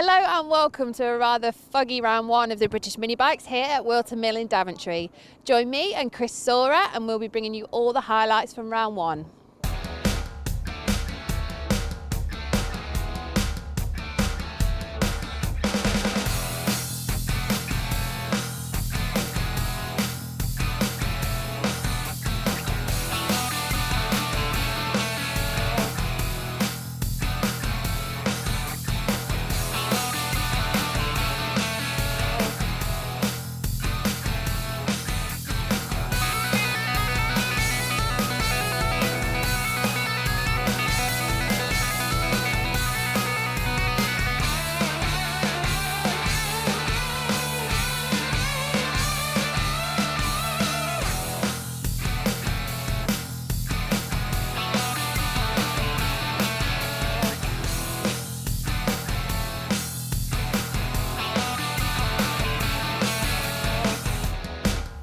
Hello and welcome to a rather fuggy round one of the British Mini Bikes here at Whilton Mill in Daventry. Join me and Chris CZORA and we'll be bringing you all the highlights from round one.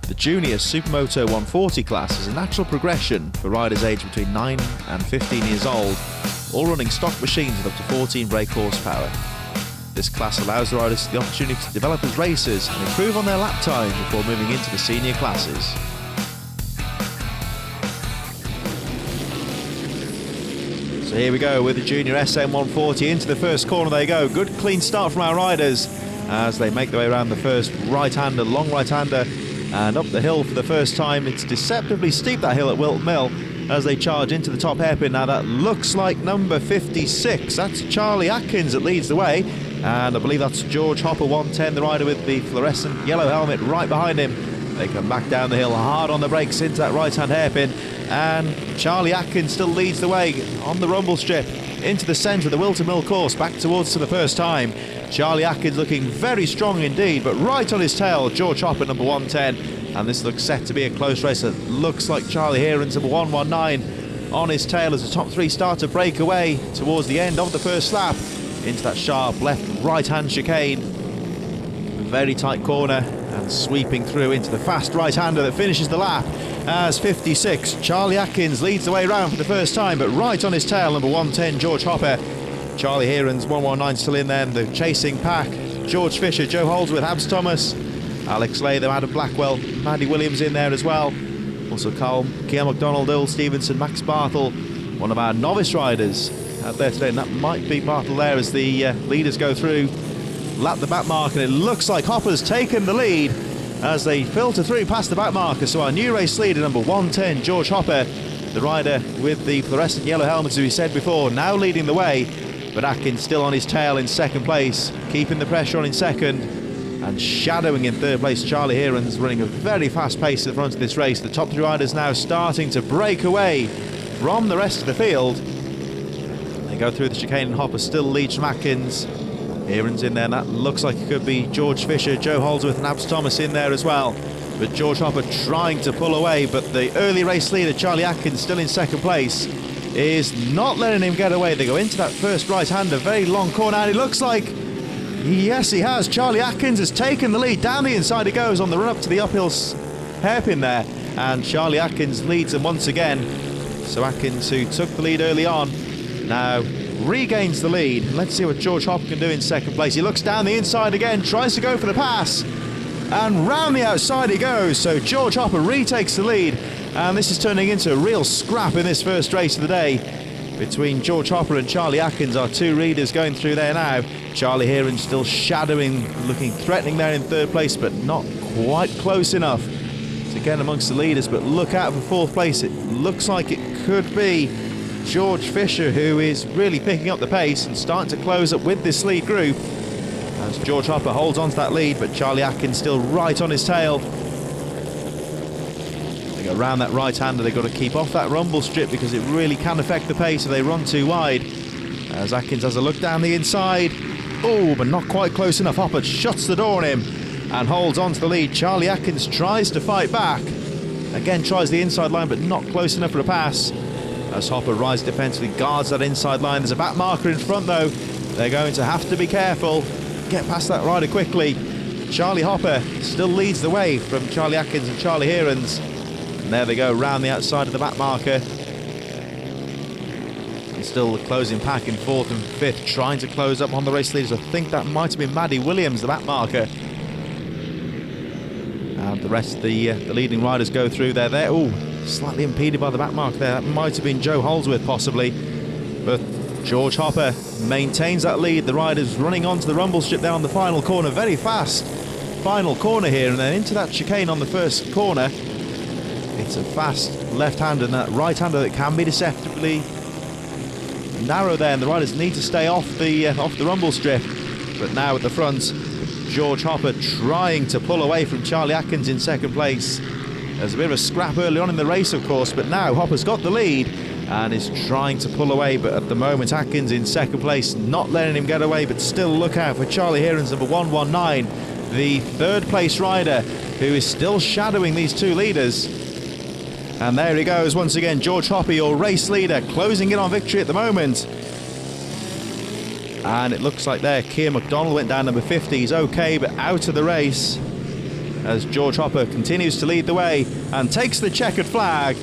The Junior Supermoto 140 class is a natural progression for riders aged between 9 and 15 years old, all running stock machines with up to 14 brake horsepower. This class allows the riders the opportunity to develop as racers and improve on their lap times before moving into the senior classes. So here we go with the Junior SM 140 into the first corner. They go. Good clean start from our riders as they make their way around the first right-hander, long right-hander, and up the hill for the first time. It's deceptively steep, that hill at Whilton Mill, as they charge into the top hairpin. Now that looks like number 56. That's Charlie Atkins that leads the way, and I believe that's George Hopper 110, the rider with the fluorescent yellow helmet right behind him. They come back down the hill hard on the brakes into that right-hand hairpin, and Charlie Atkins still leads the way on the rumble strip into the centre of the Whilton Mill course, back towards for the first time. Charlie Atkins looking very strong indeed, but right on his tail, George Hopper, number 110. And this looks set to be a close race. It looks like Charlie Heron's number 119 on his tail as the top three start to break away towards the end of the first lap into that sharp left-right-hand chicane. Very tight corner and sweeping through into the fast right-hander that finishes the lap as 56. Charlie Atkins leads the way round for the first time, but right on his tail, number 110, George Hopper. Charlie Heron's 119 still in there, and the chasing pack. George Fisher, Joe Holdsworth, Abs Thomas, Alex Latham, Adam Blackwell, Maddie Williams in there as well. Also Carl, Keir MacDonald, Earl Stevenson, Max Bartle, one of our novice riders out there today, and that might be Bartle there as the leaders go through. Lap the back marker, and it looks like Hopper's taken the lead as they filter through past the back marker. So our new race leader, number 110, George Hopper, the rider with the fluorescent yellow helmet, as we said before, now leading the way. But Atkins still on his tail in second place, keeping the pressure on in second, and shadowing in third place. Charlie Heron's running a very fast pace at the front of this race. The top three riders now starting to break away from the rest of the field. They go through the chicane, and Hopper still leads from Atkins. Heron's in there, and that looks like it could be George Fisher, Joe Holdsworth and Abs Thomas in there as well. But George Hopper trying to pull away, but the early race leader, Charlie Atkins, still in second place, is not letting him get away. They go into that first right-hander, very long corner, and it looks like, yes, he has. Charlie Atkins has taken the lead. Down the inside he goes on the run up to the uphill hairpin there, and Charlie Atkins leads him once again. So Atkins, who took the lead early on, now regains the lead. Let's see what George Hopper can do in second place. He looks down the inside again, tries to go for the pass, and round the outside he goes. So George Hopper retakes the lead, and this is turning into a real scrap in this first race of the day between George Hopper and Charlie Atkins, our two leaders going through there now. Charlie Heron still shadowing, looking threatening there in third place, but not quite close enough to get amongst the leaders. But look out for fourth place. It looks like it could be George Fisher, who is really picking up the pace and starting to close up with this lead group as George Hopper holds on to that lead, but Charlie Atkins still right on his tail. They go around that right-hander. They've got to keep off that rumble strip because it really can affect the pace if they run too wide. As Atkins has a look down the inside. Oh, but not quite close enough. Hopper shuts the door on him and holds on to the lead. Charlie Atkins tries to fight back. Again, tries the inside line, but not close enough for a pass. As Hopper rises defensively, guards that inside line. There's a back marker in front, though. They're going to have to be careful. Get past that rider quickly. Charlie Hopper still leads the way from Charlie Atkins and Charlie Heron's. And there they go, round the outside of the back marker. still the closing pack in 4th and 5th, trying to close up on the race leaders. I think that might have been Maddie Williams, the back marker. And the rest of the leading riders go through there. Oh, slightly impeded by the back marker there. That might have been Joe Holdsworth possibly. But George Hopper maintains that lead. The riders running onto the rumble strip there on the final corner. Very fast final corner here, and then into that chicane on the first corner. It's a fast left-hander and that right-hander that can be deceptively narrow there, and the riders need to stay off the rumble strip. But now at the front, George Hopper trying to pull away from Charlie Atkins in second place. There's a bit of a scrap early on in the race, of course, but now Hopper's got the lead and is trying to pull away. But at the moment, Atkins in second place, not letting him get away, but still look out for Charlie Heron's number 119, the third place rider, who is still shadowing these two leaders. And there he goes once again, George Hopper, your race leader, closing in on victory at the moment. And it looks like there, Keir McDonald went down number 50. He's okay, but out of the race as George Hopper continues to lead the way and takes the checkered flag.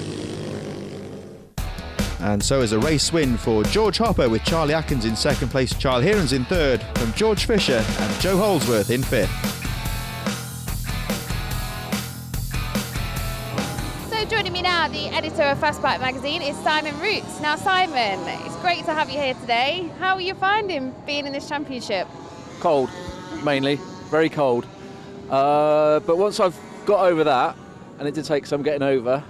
And so is a race win for George Hopper, with Charlie Atkins in second place, Charlie Heron's in third, from George Fisher and Joe Holdsworth in fifth. Joining me now, the editor of Fast Bike magazine, is Simon Roots. Now Simon, it's great to have you here today. How are you finding being in this championship? Cold, mainly, very cold. But once I've got over that, and it did take some getting over,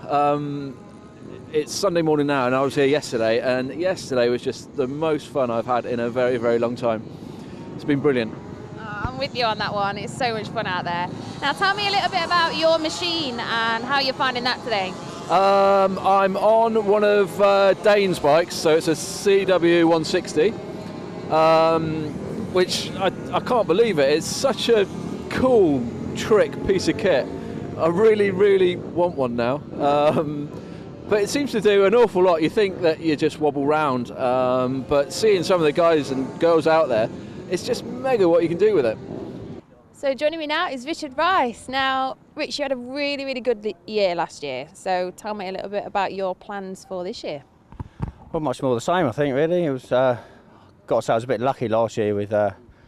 it's Sunday morning now and I was here yesterday, and yesterday was just the most fun I've had in a very, very long time. It's been brilliant. I'm with you on that one. It's so much fun out there. Now tell me a little bit about your machine and how you're finding that today. I'm on one of Dayne's bikes, so it's a CW 160, which I can't believe it. It's such a cool trick piece of kit. I really, really want one now. But it seems to do an awful lot. You think that you just wobble round, but seeing some of the guys and girls out there, it's just mega what you can do with it. So joining me now is Richard Rice. Now, Rich, you had a really, really good year last year. So tell me a little bit about your plans for this year. Well, much more the same, I think, really. It was, got to say I was a bit lucky last year with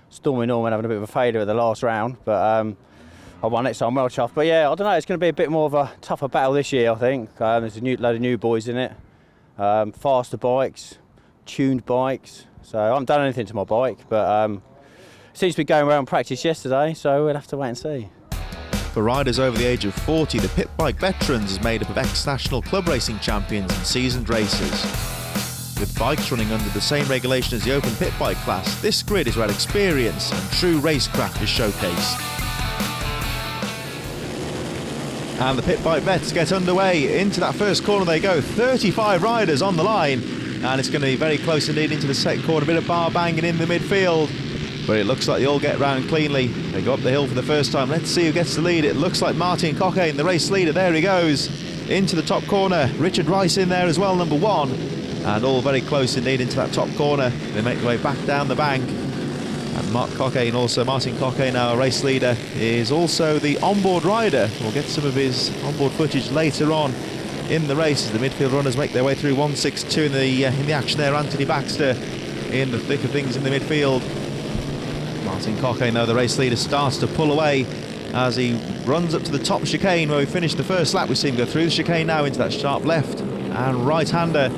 Stormy Norman having a bit of a failure at the last round, but I won it, so I'm well chuffed. But yeah, I don't know, it's going to be a bit more of a tougher battle this year, I think. There's a load of new boys in it, faster bikes, tuned bikes. So I haven't done anything to my bike, but it seems to be going well in practice yesterday, so we'll have to wait and see. For riders over the age of 40, the Pit Bike Veterans is made up of ex-national club racing champions and seasoned racers. With bikes running under the same regulation as the open pit bike class, this grid is where experience and true racecraft is showcased. And the Pit Bike Vets get underway. Into that first corner they go, 35 riders on the line, and it's going to be very close indeed into the second corner. A bit of bar banging in the midfield, but it looks like they all get round cleanly. They go up the hill for the first time. Let's see who gets the lead. It looks like Martin Cockaine, the race leader. There he goes into the top corner. Richard Rice in there as well, number 1, and all very close indeed into that top corner. They make their way back down the bank. And Martin Cockaine, our race leader, is also the onboard rider. We'll get some of his onboard footage later on in the race as the midfield runners make their way through 162 in the action there. Anthony Baxter in the thick of things in the midfield. Martin Cockaine, though, the race leader, starts to pull away as he runs up to the top chicane where we finished the first lap. We see him go through the chicane now into that sharp left and right-hander.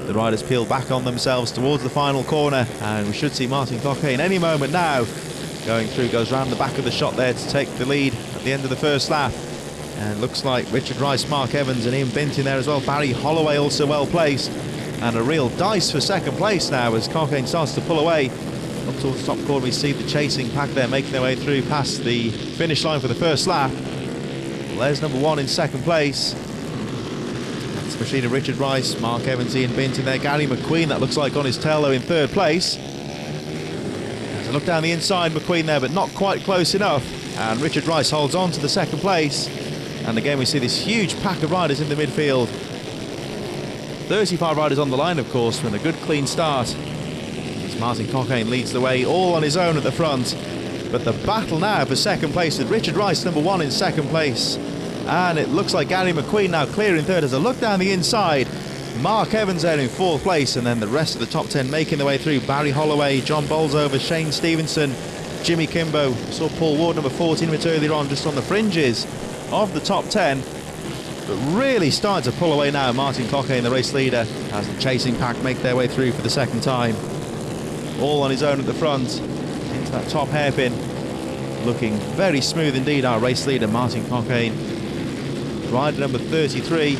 The riders peel back on themselves towards the final corner, and we should see Martin Cockaine any moment now going through. Goes round the back of the shot there to take the lead at the end of the first lap. And looks like Richard Rice, Mark Evans and Ian Bint in there as well. Barry Holloway also well placed, and a real dice for second place now as Cockaine starts to pull away. Up towards the top corner we see the chasing pack there making their way through past the finish line for the first lap. Well, there's number 1 in second place. That's the machine of Richard Rice, Mark Evans, Ian Bint in there. Gary McQueen, that looks like on his tail though, in third place. There's a look down the inside, McQueen there, but not quite close enough. And Richard Rice holds on to the second place. And again we see this huge pack of riders in the midfield. 35 riders on the line, of course, from a good clean start. As Martin Cockaine leads the way all on his own at the front. But the battle now for second place with Richard Rice, number 1 in second place. And it looks like Gary McQueen now clearing third. As a look down the inside, Mark Evans there in 4th place, and then the rest of the top 10 making their way through. Barry Holloway, John Bolsover, Shane Stevenson, Jimmy Kimbo. Saw Paul Ward, number 14, a bit earlier on, just on the fringes of the top 10. But really starting to pull away now. Martin Cockayne, the race leader, as the chasing pack make their way through for the second time. All on his own at the front, into that top hairpin. Looking very smooth indeed, our race leader, Martin Cockayne. Rider number 33,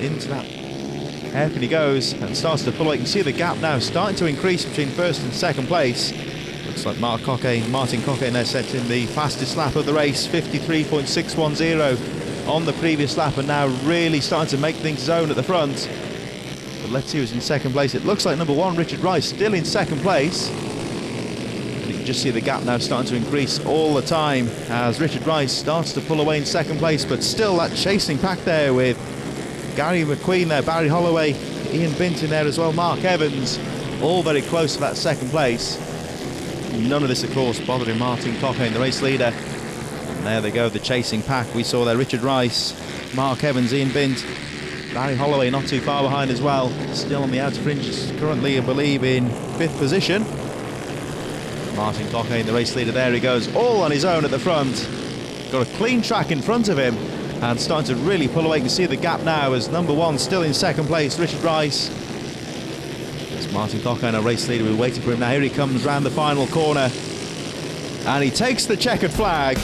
into that hairpin he goes and starts to pull away. You can see the gap now starting to increase between 1st and 2nd place. Looks like Martin Cockayne there set in the fastest lap of the race, 53.610 on the previous lap, and now really starting to make things his own at the front. But let's see who's in 2nd place. It looks like number 1, Richard Rice, still in 2nd place. And you can just see the gap now starting to increase all the time as Richard Rice starts to pull away in 2nd place, but still that chasing pack there with Gary McQueen there, Barry Holloway, Ian Binton there as well, Mark Evans, all very close to that 2nd place. None of this, of course, bothering Martin Cockayne, the race leader. And there they go, the chasing pack. We saw there Richard Rice, Mark Evans, Ian Bint, Barry Holloway not too far behind as well. Still on the outer fringes, currently, I believe, in 5th position. Martin Cockayne, the race leader, there he goes, all on his own at the front. Got a clean track in front of him, and starting to really pull away. You can see the gap now as number 1 still in 2nd place, Richard Rice. There's Martin Cockayne, our race leader, we're waiting for him now. Here he comes round the final corner, and he takes the checkered flag.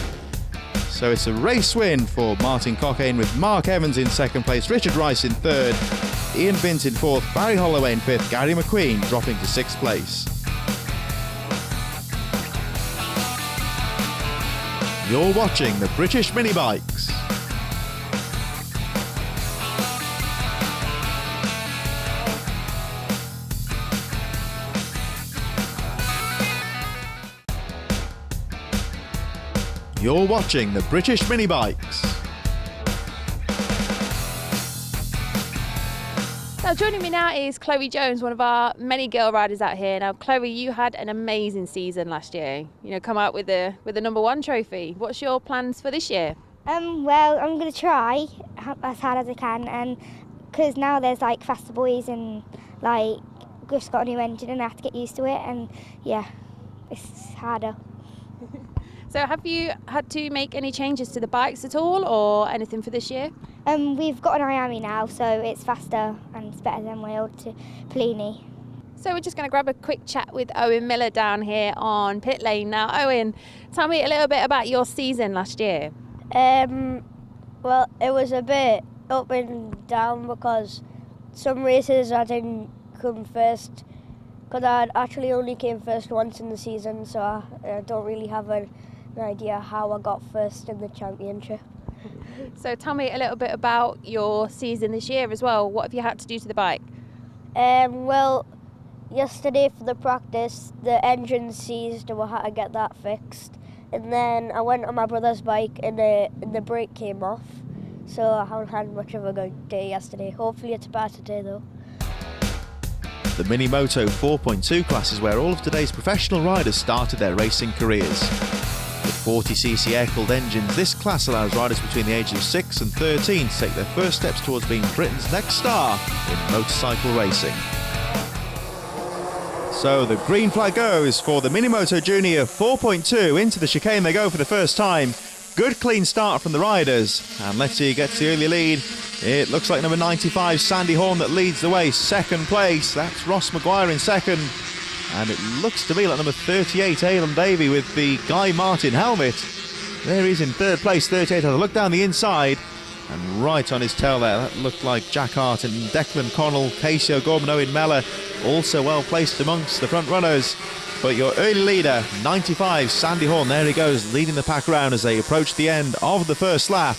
So it's a race win for Martin Cockayne, with Mark Evans in 2nd place, Richard Rice in 3rd, Ian Bint in 4th, Barry Holloway in 5th, Gary McQueen dropping to 6th place. You're watching the British Mini Bikes. You're watching the British Mini Bikes. Now joining me now is Chloe Jones, one of our many girl riders out here. Now Chloe, you had an amazing season last year. You know, come out with the number 1 trophy. What's your plans for this year? Well, I'm going to try as hard as I can, and because now there's like faster boys and like just got a new engine and I have to get used to it, and yeah, it's harder. So have you had to make any changes to the bikes at all, or anything for this year? We've got an Miami now, so it's faster and it's better than my old Pellini. So we're just going to grab a quick chat with Owen Miller down here on pit lane. Now Owen, tell me a little bit about your season last year. Well, it was a bit up and down because some races I didn't come first, because I actually only came first once in the season, so I don't really have an idea how I got first in the championship. So tell me a little bit about your season this year as well. What have you had to do to the bike? Well, yesterday for the practice, the engine seized and we had to get that fixed. And then I went on my brother's bike and the brake came off. So I haven't had much of a good day yesterday. Hopefully it's a better day though. The Mini Moto 4.2 class is where all of today's professional riders started their racing careers. With 40cc air-cooled engines, this class allows riders between the ages of 6 and 13 to take their first steps towards being Britain's next star in motorcycle racing. So the green flag goes for the Mini Moto Junior 4.2. Into the chicane they go for the first time. Good clean start from the riders, and let's see who gets the early lead. It looks like number 95, Sandy Horn, that leads the way. 2nd place, that's Ross Maguire in 2nd. And it looks to me like number 38, Aidan Davey, with the Guy Martin helmet. There he is in 3rd place, 38. I'll look down the inside, and right on his tail there, that looked like Jack Hart and Declan Connell, Casey O'Gorman, Owen Mellor, also well placed amongst the front runners. But your early leader, 95, Sandy Horn, there he goes, leading the pack around as they approach the end of the first lap.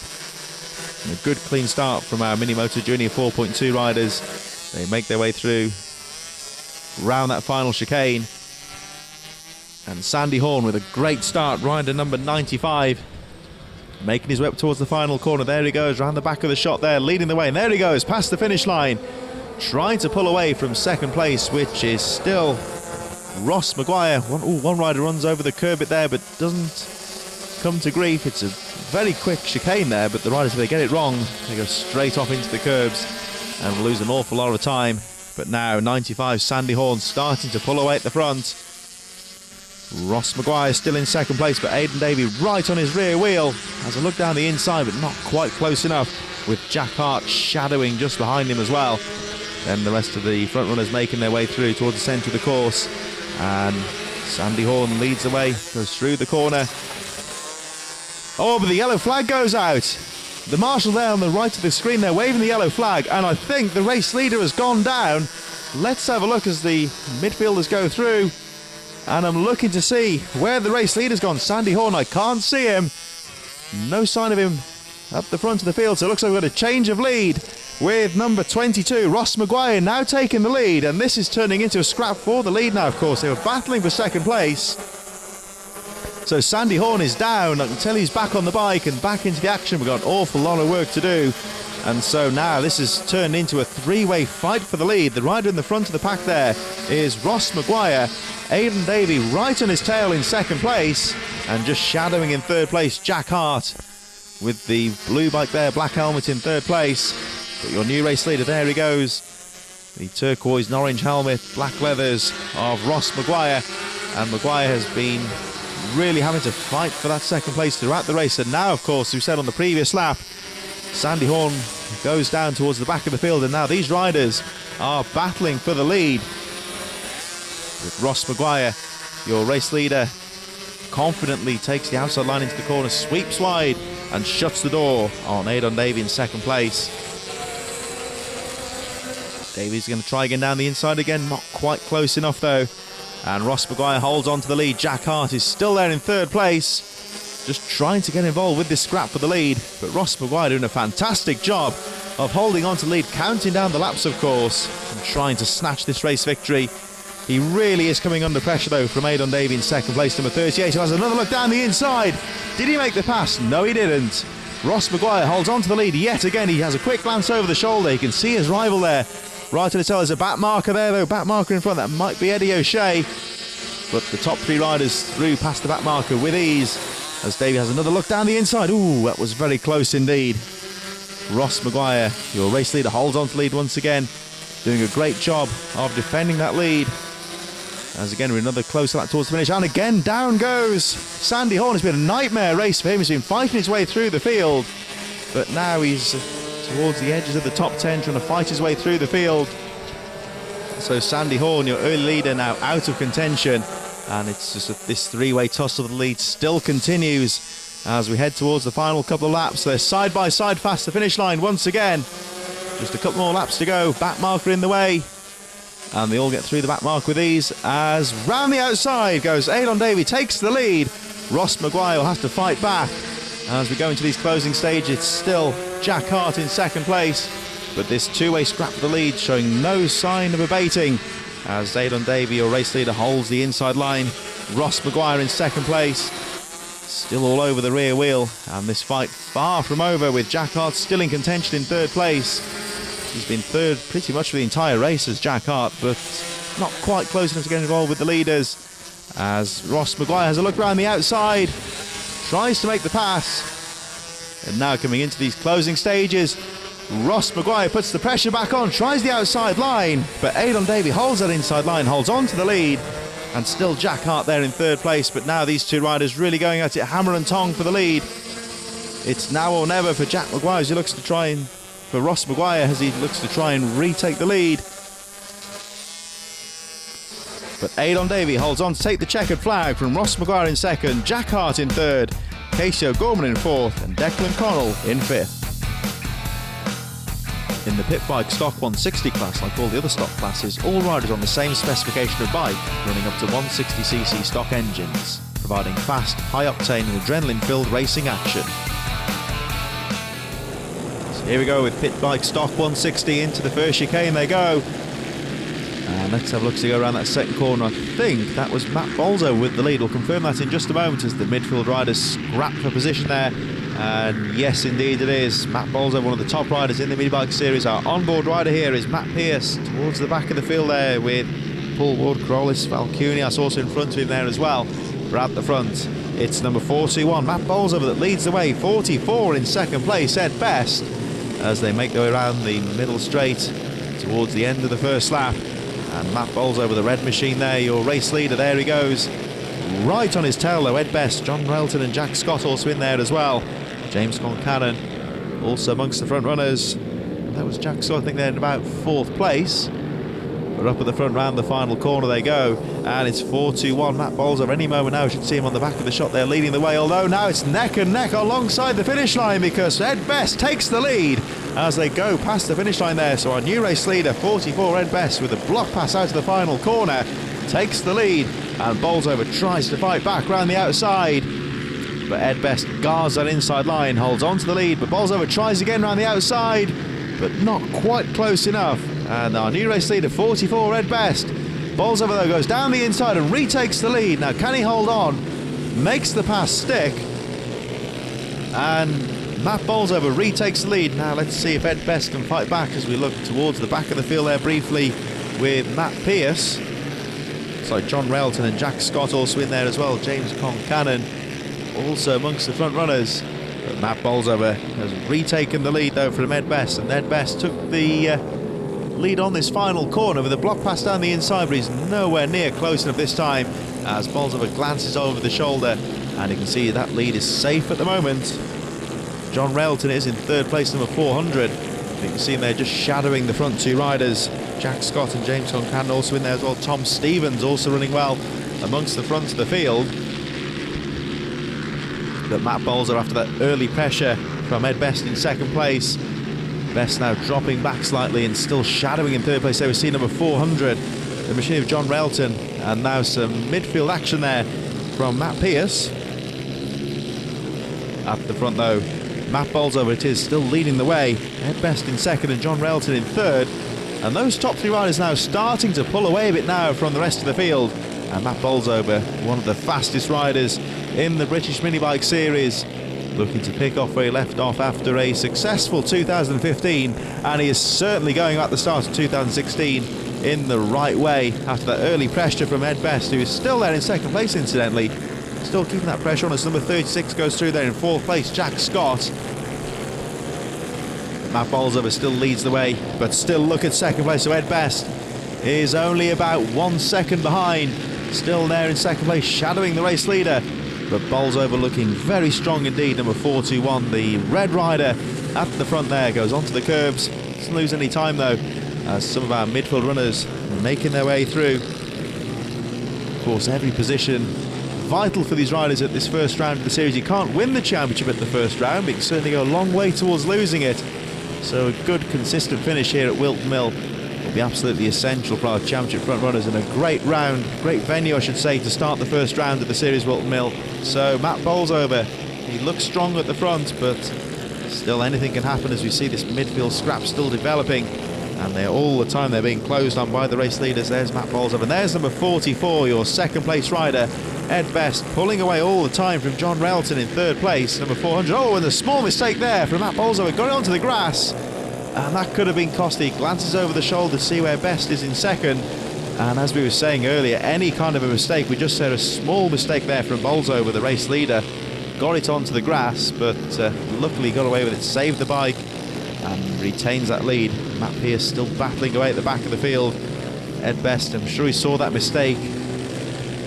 And a good clean start from our Mini Moto Junior 4.2 riders. They make their way through round that final chicane. And Sandy Horn with a great start, rider number 95, making his way up towards the final corner. There he goes, round the back of the shot there, leading the way. And there he goes, past the finish line, trying to pull away from 2nd place, which is still Ross Maguire. One rider runs over the curb bit there, but doesn't come to grief. It's a very quick chicane there, but the riders, if they get it wrong, they go straight off into the curbs. and lose an awful lot of time. But now 95 Sandy Horn starting to pull away at the front. Ross Maguire still in second place, but Aidan Davey right on his rear wheel. Has a look down the inside, but not quite close enough, with Jack Hart shadowing just behind him as well. Then the rest of the front runners making their way through towards the centre of the course. And Sandy Horn leads the way, goes through the corner. Oh, but the yellow flag goes out. The marshal there on the right of the screen, they're waving the yellow flag, and I think the race leader has gone down. Let's have a look as the midfielders go through. And I'm looking to see where the race leader's gone. Sandy Horn, I can't see him. No sign of him up the front of the field, so it looks like we've got a change of lead with number 22, Ross Maguire, now taking the lead, and this is turning into a scrap for the lead now, of course. They were battling for second place. So Sandy Horn is down. I can tell he's back on the bike and back into the action. We've got an awful lot of work to do. And so now this has turned into a three-way fight for the lead. The rider in the front of the pack there is Ross Maguire. Aidan Davey right on his tail in second place, and just shadowing in third place Jack Hart with the blue bike there, black helmet in third place. But your new race leader, there he goes, the turquoise and orange helmet, black leathers of Ross Maguire. And Maguire has been really having to fight for that second place throughout the race. And now, of course, we said on the previous lap, Sandy Horn goes down towards the back of the field, and now these riders are battling for the lead. With Ross Maguire, your race leader, confidently takes the outside line into the corner, sweeps wide and shuts the door on Aidan Davey in second place. Davey's going to try again down the inside again, not quite close enough though. And Ross Maguire holds on to the lead. Jack Hart is still there in third place, just trying to get involved with this scrap for the lead. But Ross Maguire doing a fantastic job of holding on to the lead, counting down the laps of course, and trying to snatch this race victory. He really is coming under pressure though from Aidan Davey in second place, number 38, who has another look down the inside. Did he make the pass? No, he didn't. Ross Maguire holds on to the lead yet again. He has a quick glance over the shoulder. You can see his rival there. Right at his tail, there's a back marker there though, back marker in front. That might be Eddie O'Shea. But the top three riders through past the back marker with ease, as Davey has another look down the inside. Ooh, that was very close indeed. Ross Maguire, your race leader, holds on to lead once again, doing a great job of defending that lead. As again, we're another close lap towards the finish, and again down goes Sandy Horn. It's been a nightmare race for him. He's been fighting his way through the field, but now he's towards the edges of the top 10, trying to fight his way through the field. So Sandy Horn, your early leader, now out of contention, and it's just this three-way tussle of the lead still continues as we head towards the final couple of laps. They're side by side past the finish line once again. Just a couple more laps to go. Back marker in the way, and they all get through the back mark with ease, as round the outside goes Aidan Davey, takes the lead. Ross Maguire will have to fight back as we go into these closing stages. It's still Jack Hart in second place, but this two-way scrap for the lead showing no sign of abating as Aidan Davey, your race leader, holds the inside line. Ross Maguire in second place, still all over the rear wheel, and this fight far from over with Jack Hart still in contention in third place. He's been third pretty much for the entire race as Jack Hart, but not quite close enough to get involved with the leaders, as Ross Maguire has a look around the outside, tries to make the pass. And now coming into these closing stages, Ross Maguire puts the pressure back on, tries the outside line, but Aidan Davey holds that inside line, holds on to the lead, and still Jack Hart there in third place. But now these two riders really going at it hammer and tong for the lead. It's now or never for Jack Maguire as he looks to try and, for Ross Maguire as he looks to try and retake the lead. But Aidan Davey holds on to take the checkered flag from Ross Maguire in second, Jack Hart in third, Casey O'Gorman in fourth, and Declan Connell in fifth. In the pit bike stock 160 class, like all the other stock classes, all riders on the same specification of bike, running up to 160cc stock engines, providing fast, high-octane and adrenaline-filled racing action. So here we go with pit bike stock 160 into the first chicane they go. And let's have a look to go around that second corner. I think that was Matt Bolzo with the lead. We'll confirm that in just a moment as the midfield riders scrap for position there. And yes, indeed it is. Matt Bolzo, one of the top riders in the mini bike series. Our onboard rider here is Matt Pearce towards the back of the field there with Paul Ward, Corollis, Falcunias also in front of him there as well. But at the front, it's number 41, Matt Bolzo, that leads the way. 44 in second place, Ed Best. as they make their way around the middle straight towards the end of the first lap. And Matt Bolsover, the red machine there, your race leader, there he goes. Right on his tail though, Ed Best, John Railton and Jack Scott also in there as well. James Concannon also amongst the front runners. That was Jack Scott, I think they're in about 4th place. But up at the front round the final corner they go, and it's 4-2-1. Matt Bolsover, any moment now we should see him on the back of the shot there leading the way, although now it's neck and neck alongside the finish line because Ed Best takes the lead as they go past the finish line there. So our new race leader, 44 Ed Best, with a block pass out to the final corner, takes the lead, and Bolsover tries to fight back round the outside. But Ed Best guards that inside line, holds on to the lead, but Bolsover tries again round the outside, but not quite close enough. And our new race leader, 44 Ed Best. Bolsover though goes down the inside and retakes the lead. Now can he hold on? Makes the pass stick. And Matt Bolsover retakes the lead. Now let's see if Ed Best can fight back as we look towards the back of the field there briefly with Matt Pearce. So John Railton and Jack Scott also in there as well. James Concannon also amongst the front runners. But Matt Bolsover has retaken the lead though from Ed Best, and Ed Best took the lead on this final corner with a block pass down the inside, but he's nowhere near close enough this time as Bolsover glances over the shoulder, and you can see that lead is safe at the moment. John Railton is in 3rd place, number 400. You can see him there just shadowing the front 2 riders. Jack Scott and James Concannon also in there as well. Tom Stevens also running well amongst the front of the field. But Matt Bolsover, after that early pressure from Ed Best in 2nd place, Best now dropping back slightly and still shadowing in 3rd place. There we see number 400, the machine of John Railton, and now some midfield action there from Matt Pearce. At the front though, Matt Bolsover it is, still leading the way. Ed Best in 2nd and John Railton in 3rd. And those top 3 riders now starting to pull away a bit now from the rest of the field. And Matt Bolsover, one of the fastest riders in the British Minibike Series, looking to pick off where he left off after a successful 2015, and he is certainly going at the start of 2016 in the right way after that early pressure from Ed Best, who is still there in 2nd place incidentally, still keeping that pressure on as number 36 goes through there in 4th place, Jack Scott. Matt Bolsover still leads the way, but still look at 2nd place, so Ed Best is only about 1 second behind, still there in 2nd place, shadowing the race leader. But Bolsover looking very strong indeed, number 421, the red rider at the front there, goes onto the curbs, doesn't lose any time though, as some of our midfield runners are making their way through. Of course, every position vital for these riders at this first round of the series. You can't win the championship at the first round, but you can certainly go a long way towards losing it. So a good consistent finish here at Whilton Mill will be absolutely essential for our championship front runners, and a great round, great venue I should say, to start the first round of the series, Whilton Mill. So Matt Bolsover, he looks strong at the front, but still anything can happen as we see this midfield scrap still developing, and they're all the time they're being closed on by the race leaders. There's Matt Bolsover, and there's number 44, your 2nd place rider, Ed Best, pulling away all the time from John Railton in 3rd place, number 400. Oh, and a small mistake there from Matt Bolsover, going onto the grass, and that could have been costly. Glances over the shoulder to see where Best is in 2nd, and as we were saying earlier, any kind of a mistake, we just said a small mistake there from Bolsover, the race leader, got it onto the grass, but luckily got away with it, saved the bike and retains that lead. Matt Pearce still battling away at the back of the field. Ed Best, I'm sure he saw that mistake,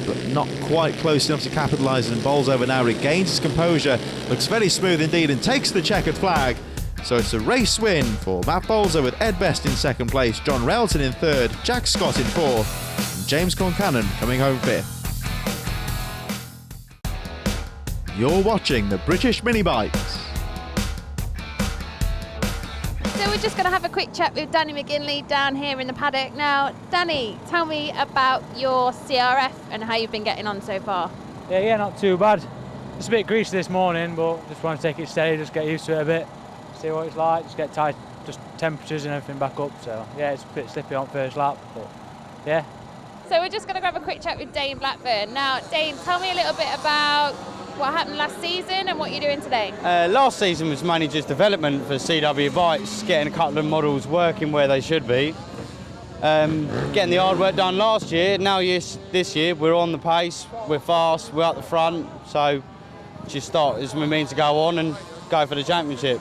but not quite close enough to capitalise, and Bolsover now regains his composure, looks very smooth indeed, and takes the checkered flag. So it's a race win for Matt Bolsover with Ed Best in 2nd place, John Railton in 3rd, Jack Scott in 4th, and James Concannon coming home 5th. You're watching the British Minibikes. So we're just going to have a quick chat with Danny McGinley down here in the paddock. Now, Danny, tell me about your CRF and how you've been getting on so far. Yeah, not too bad. Just a bit greasy this morning, but just want to take it steady, just get used to it a bit, see what it's like, just get tight, just temperatures and everything back up. So yeah, it's a bit slippy on first lap, but yeah. So we're just going to grab a quick chat with Dayne Blackburn. Now, Dayne, tell me a little bit about what happened last season and what you're doing today. Last season was mainly just development for CW bikes, getting a couple of models working where they should be. Getting the hard work done last year. Now this year we're on the pace, we're fast, we're up the front, so just start as we mean to go on and go for the championship.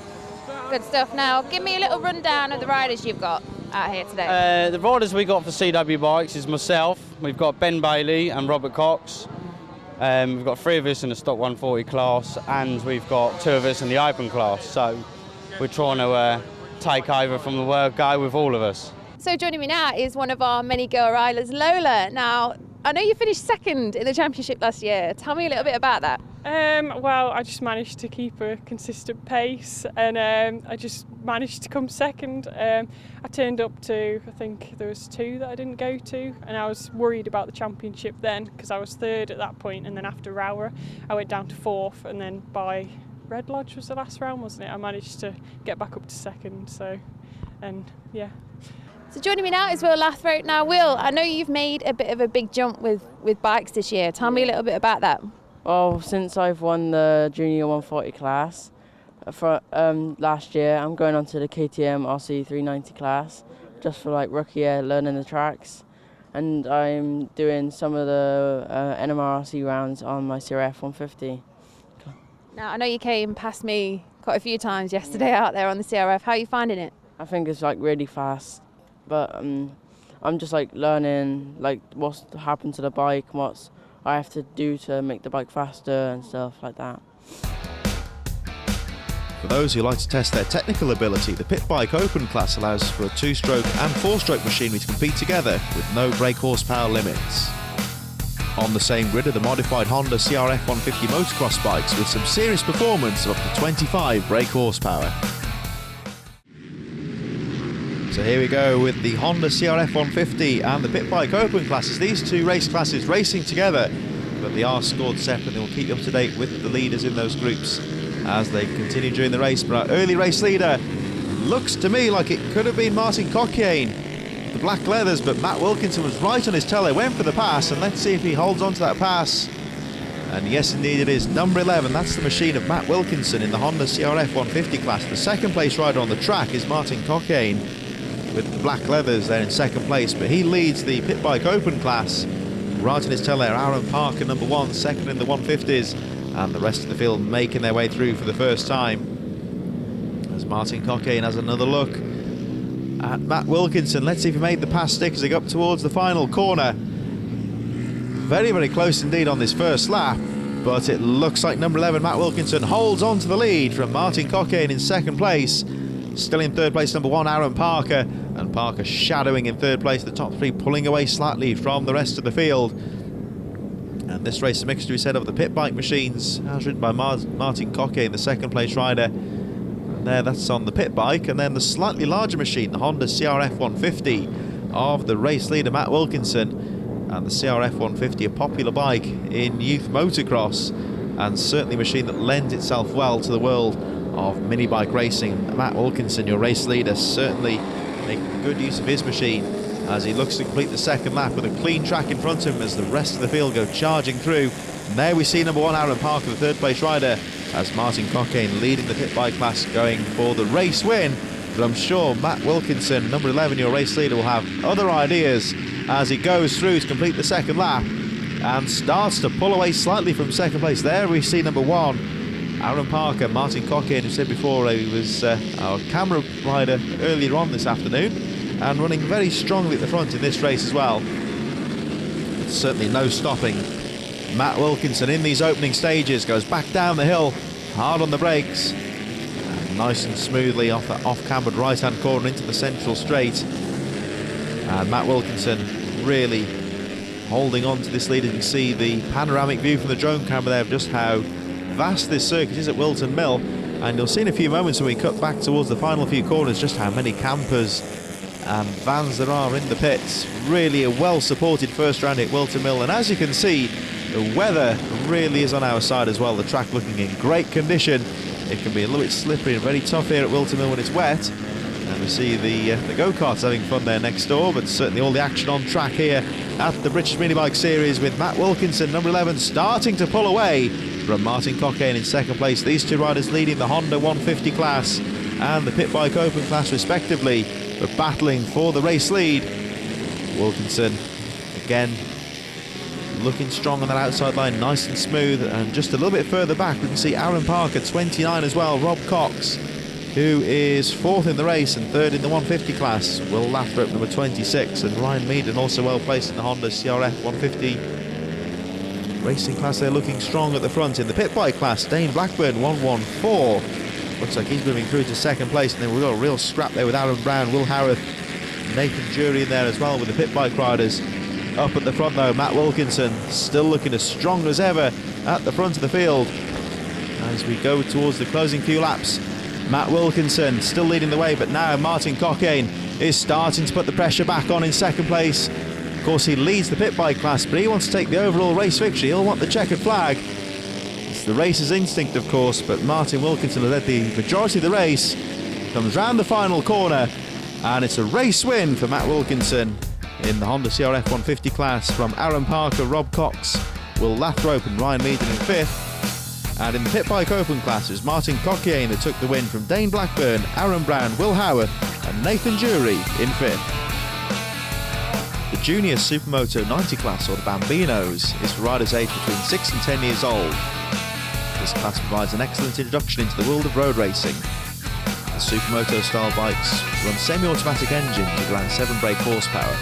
Good stuff. Now, give me a little rundown of the riders you've got out here today. The riders we got for CW Bikes is myself, we've got Ben Bailey and Robert Cox. We've got 3 of us in the stock 140 class, and we've got 2 of us in the open class. So we're trying to take over from the word go with all of us. So joining me now is one of our many girl riders, Lola. Now, I know you finished second in the championship last year. Tell me a little bit about that. Well, I just managed to keep a consistent pace, and I just managed to come second. I turned up to, I think there was 2 that I didn't go to, and I was worried about the championship then because I was 3rd at that point, and then after Rower I went down to 4th, and then by Red Lodge was the last round, wasn't it? I managed to get back up to second, so, and yeah. So joining me now is Will Lathrope. Now, Will, I know you've made a bit of a big jump with bikes this year. Tell me a little bit about that. Well, since I've won the junior 140 class for last year, I'm going on to the KTM RC 390 class, just for like rookie year, learning the tracks. And I'm doing some of the NMRC rounds on my CRF 150. Now, I know you came past me quite a few times yesterday out there on the CRF. How are you finding it? I think it's like really fast, but I'm just like learning like what's happened to the bike, what I have to do to make the bike faster and stuff like that. For those who like to test their technical ability, the Pit Bike Open class allows for a 2-stroke and 4-stroke machinery to compete together with no brake horsepower limits. On the same grid are the modified Honda CRF 150 motocross bikes with some serious performance of up to 25 brake horsepower. So here we go with the Honda CRF 150 and the Pit Bike Open classes. These 2 race classes racing together, but they are scored separate. They will keep you up to date with the leaders in those groups as they continue during the race. But our early race leader looks to me like it could have been Martin Cockayne, the black leathers, but Matt Wilkinson was right on his tail. They went for the pass, and let's see if he holds on to that pass. And yes, indeed it is. Number 11, that's the machine of Matt Wilkinson in the Honda CRF 150 class. The second place rider on the track is Martin Cockayne with the black leathers there in second place, but he leads the Pit Bike Open class. Right in his tail there, Aaron Parker, number 1, second in the 150s, and the rest of the field making their way through for the first time. As Martin Cockayne has another look at Matt Wilkinson. Let's see if he made the pass stick as they go up towards the final corner. Very, very close indeed on this first lap, but it looks like number 11, Matt Wilkinson, holds on to the lead from Martin Cockayne in second place. Still in third place, number 1, Aaron Parker, and Parker shadowing in third place. The top 3 pulling away slightly from the rest of the field. And this race, a mixture, we said, of the pit bike machines, as ridden by Martin Cockayne, the second place rider. And there, that's on the pit bike, and then the slightly larger machine, the Honda CRF 150 of the race leader Matt Wilkinson. And the CRF 150, a popular bike in youth motocross, and certainly a machine that lends itself well to the world of mini bike racing. Matt Wilkinson, your race leader, certainly making good use of his machine as he looks to complete the second lap with a clean track in front of him as the rest of the field go charging through. And there we see number 1, Aaron Parker, the third place rider, as Martin Cockayne leading the pit bike class, going for the race win. But I'm sure Matt Wilkinson, number 11, your race leader, will have other ideas as he goes through to complete the second lap and starts to pull away slightly from second place. There we see number 1, Aaron Parker. Martin Cockayne, who said before he was our camera rider earlier on this afternoon, and running very strongly at the front in this race as well. But certainly no stopping Matt Wilkinson in these opening stages. Goes back down the hill, hard on the brakes, and nice and smoothly off that off-cambered right-hand corner into the central straight. And Matt Wilkinson really holding on to this lead. As you can see the panoramic view from the drone camera there of just how vast this circuit is at Whilton Mill, and you'll see in a few moments when we cut back towards the final few corners just how many campers and vans there are in the pits. Really a well supported first round at Whilton Mill, and as you can see, the weather really is on our side as well. The track looking in great condition. It can be a little bit slippery and very tough here at Whilton Mill when it's wet, and we see the go-karts having fun there next door, but certainly all the action on track here at the British Mini Bike Series, with Matt Wilkinson, number 11, starting to pull away from Martin Cockayne in second place. These 2 riders leading the Honda 150 class and the Pit Bike Open class respectively, but battling for the race lead. Wilkinson again looking strong on that outside line, nice and smooth, and just a little bit further back we can see Aaron Parker, 29 as well, Rob Cox who is 4th in the race and 3rd in the 150 class. Will Lathrop, number 26, and Ryan Meaden also well placed in the Honda CRF 150 racing class. They're looking strong at the front. In the pit bike class, Dane Blackburn 114. Looks like he's moving through to 2nd place, and then we've got a real scrap there with Aaron Brown, Will Howarth, Nathan Jury in there as well with the pit bike riders. Up at the front though, Matt Wilkinson still looking as strong as ever at the front of the field. As we go towards the closing few laps, Matt Wilkinson still leading the way, but now Martin Cockayne is starting to put the pressure back on in 2nd place. Of course, he leads the pit bike class, but he wants to take the overall race victory. He'll want the checkered flag. It's the racer's instinct, of course, but Martin Wilkinson has led the majority of the race. Comes round the final corner, and it's a race win for Matt Wilkinson in the Honda CRF 150 class from Aaron Parker, Rob Cox, Will Lathrope and Ryan Meaden in 5th. And in the pit bike open class, it was Martin Cockayne that took the win from Dane Blackburn, Aaron Brown, Will Howarth and Nathan Jury in 5th. The Junior Supermoto 90 class, or the Bambinos, is for riders aged between 6 and 10 years old. This class provides an excellent introduction into the world of road racing. The Supermoto style bikes run semi-automatic engines with around 7 brake horsepower.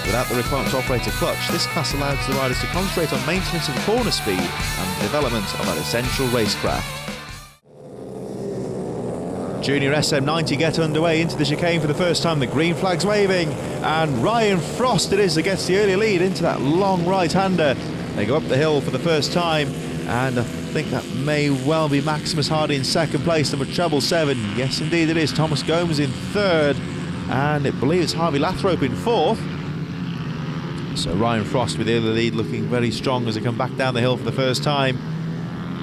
Without the requirement to operate a clutch, this class allows the riders to concentrate on maintenance of corner speed and the development of that essential racecraft. Junior SM90 get underway into the chicane for the first time. The green flag's waving, and Ryan Frost it is that gets the early lead into that long right-hander. They go up the hill for the first time, and I think that may well be Maximus Hardy in 2nd place, number treble 7. Yes, indeed it is. Thomas Gomes in 3rd, and I believe it's Harvey Lathrope in 4th. So Ryan Frost with the early lead, looking very strong as they come back down the hill for the first time.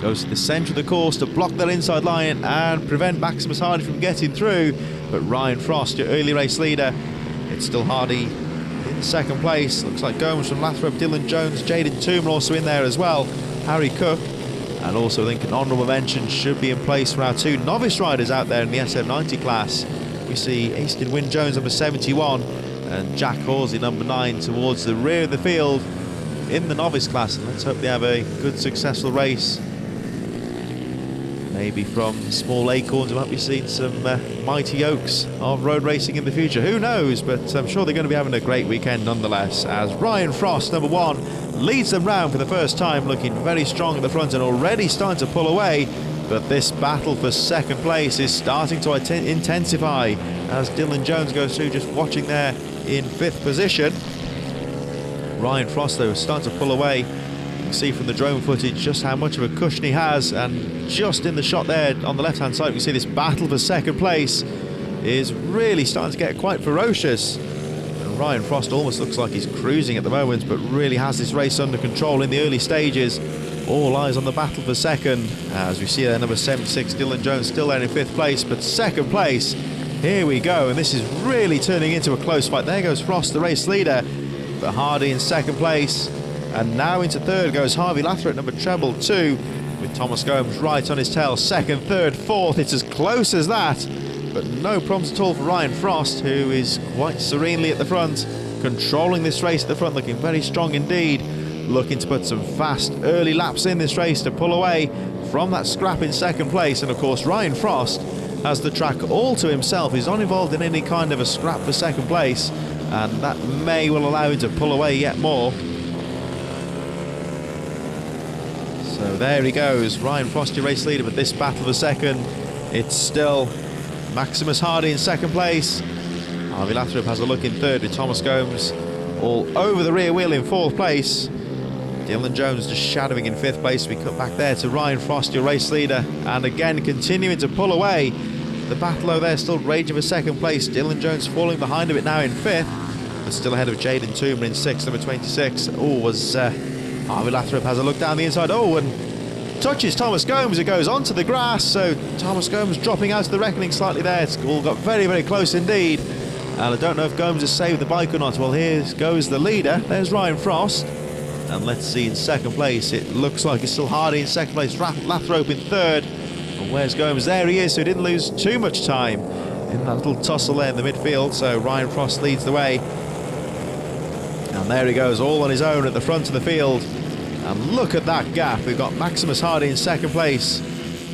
Goes to the centre of the course to block that inside line and prevent Maximus Hardy from getting through. But Ryan Frost, your early race leader. It's still Hardy in 2nd place. Looks like Gomes from Lathrop, Dylan Jones, Jaden Toomer also in there as well. Harry Cook. And also I think an honourable mention should be in place for our 2 novice riders out there in the SM90 class. We see Easton Wynne Jones, number 71. And Jack Horsley, number 9, towards the rear of the field in the novice class. And let's hope they have a good, successful race. Maybe from small acorns we might be seeing some mighty oaks of road racing in the future. Who knows? But I'm sure they're going to be having a great weekend nonetheless, as Ryan Frost, number 1, leads them round for the first time, looking very strong at the front and already starting to pull away. But this battle for 2nd place is starting to intensify as Dylan Jones goes through, just watching there in 5th position. Ryan Frost though is starting to pull away. You can see from the drone footage just how much of a cushion he has, and just in the shot there on the left hand side we see this battle for 2nd place is really starting to get quite ferocious. And Ryan Frost almost looks like he's cruising at the moment, but really has this race under control in the early stages. All eyes on the battle for 2nd, as we see there number 76 Dylan Jones still there in 5th place, but 2nd place, here we go, and this is really turning into a close fight. There goes Frost, the race leader, but Hardy in 2nd place, and now into 3rd goes Harvey Lathrope, number treble 2, with Thomas Gomes right on his tail. 2nd, 3rd, 4th, it's as close as that, but no problems at all for Ryan Frost, who is quite serenely at the front, controlling this race at the front, looking very strong indeed, looking to put some fast early laps in this race to pull away from that scrap in 2nd place. And of course Ryan Frost has the track all to himself. He's not involved in any kind of a scrap for 2nd place, and that may well allow him to pull away yet more. So there he goes, Ryan Frost, your race leader, but this battle for 2nd, it's still Maximus Hardy in 2nd place. Harvey Lathrope has a look in 3rd with Thomas Gomes all over the rear wheel in 4th place. Dylan Jones just shadowing in 5th place. We cut back there to Ryan Frost, your race leader, and again continuing to pull away. The battle over there still raging for 2nd place. Dylan Jones falling behind a bit now in 5th, but still ahead of Jaden Toomer in 6th, number 26. Harvey Lathrope has a look down the inside. And touches Thomas Gomes. It goes onto the grass, so Thomas Gomes dropping out of the reckoning slightly there. It's all got very, very close indeed. And I don't know if Gomes has saved the bike or not. Well, here goes the leader. There's Ryan Frost. And let's see in 2nd place, it looks like it's still Hardy in 2nd place, Lathrope in 3rd. And where's Gomes? There he is, so he didn't lose too much time in that little tussle there in the midfield. So Ryan Frost leads the way. And there he goes, all on his own at the front of the field. And look at that gap. We've got Maximus Hardy in 2nd place.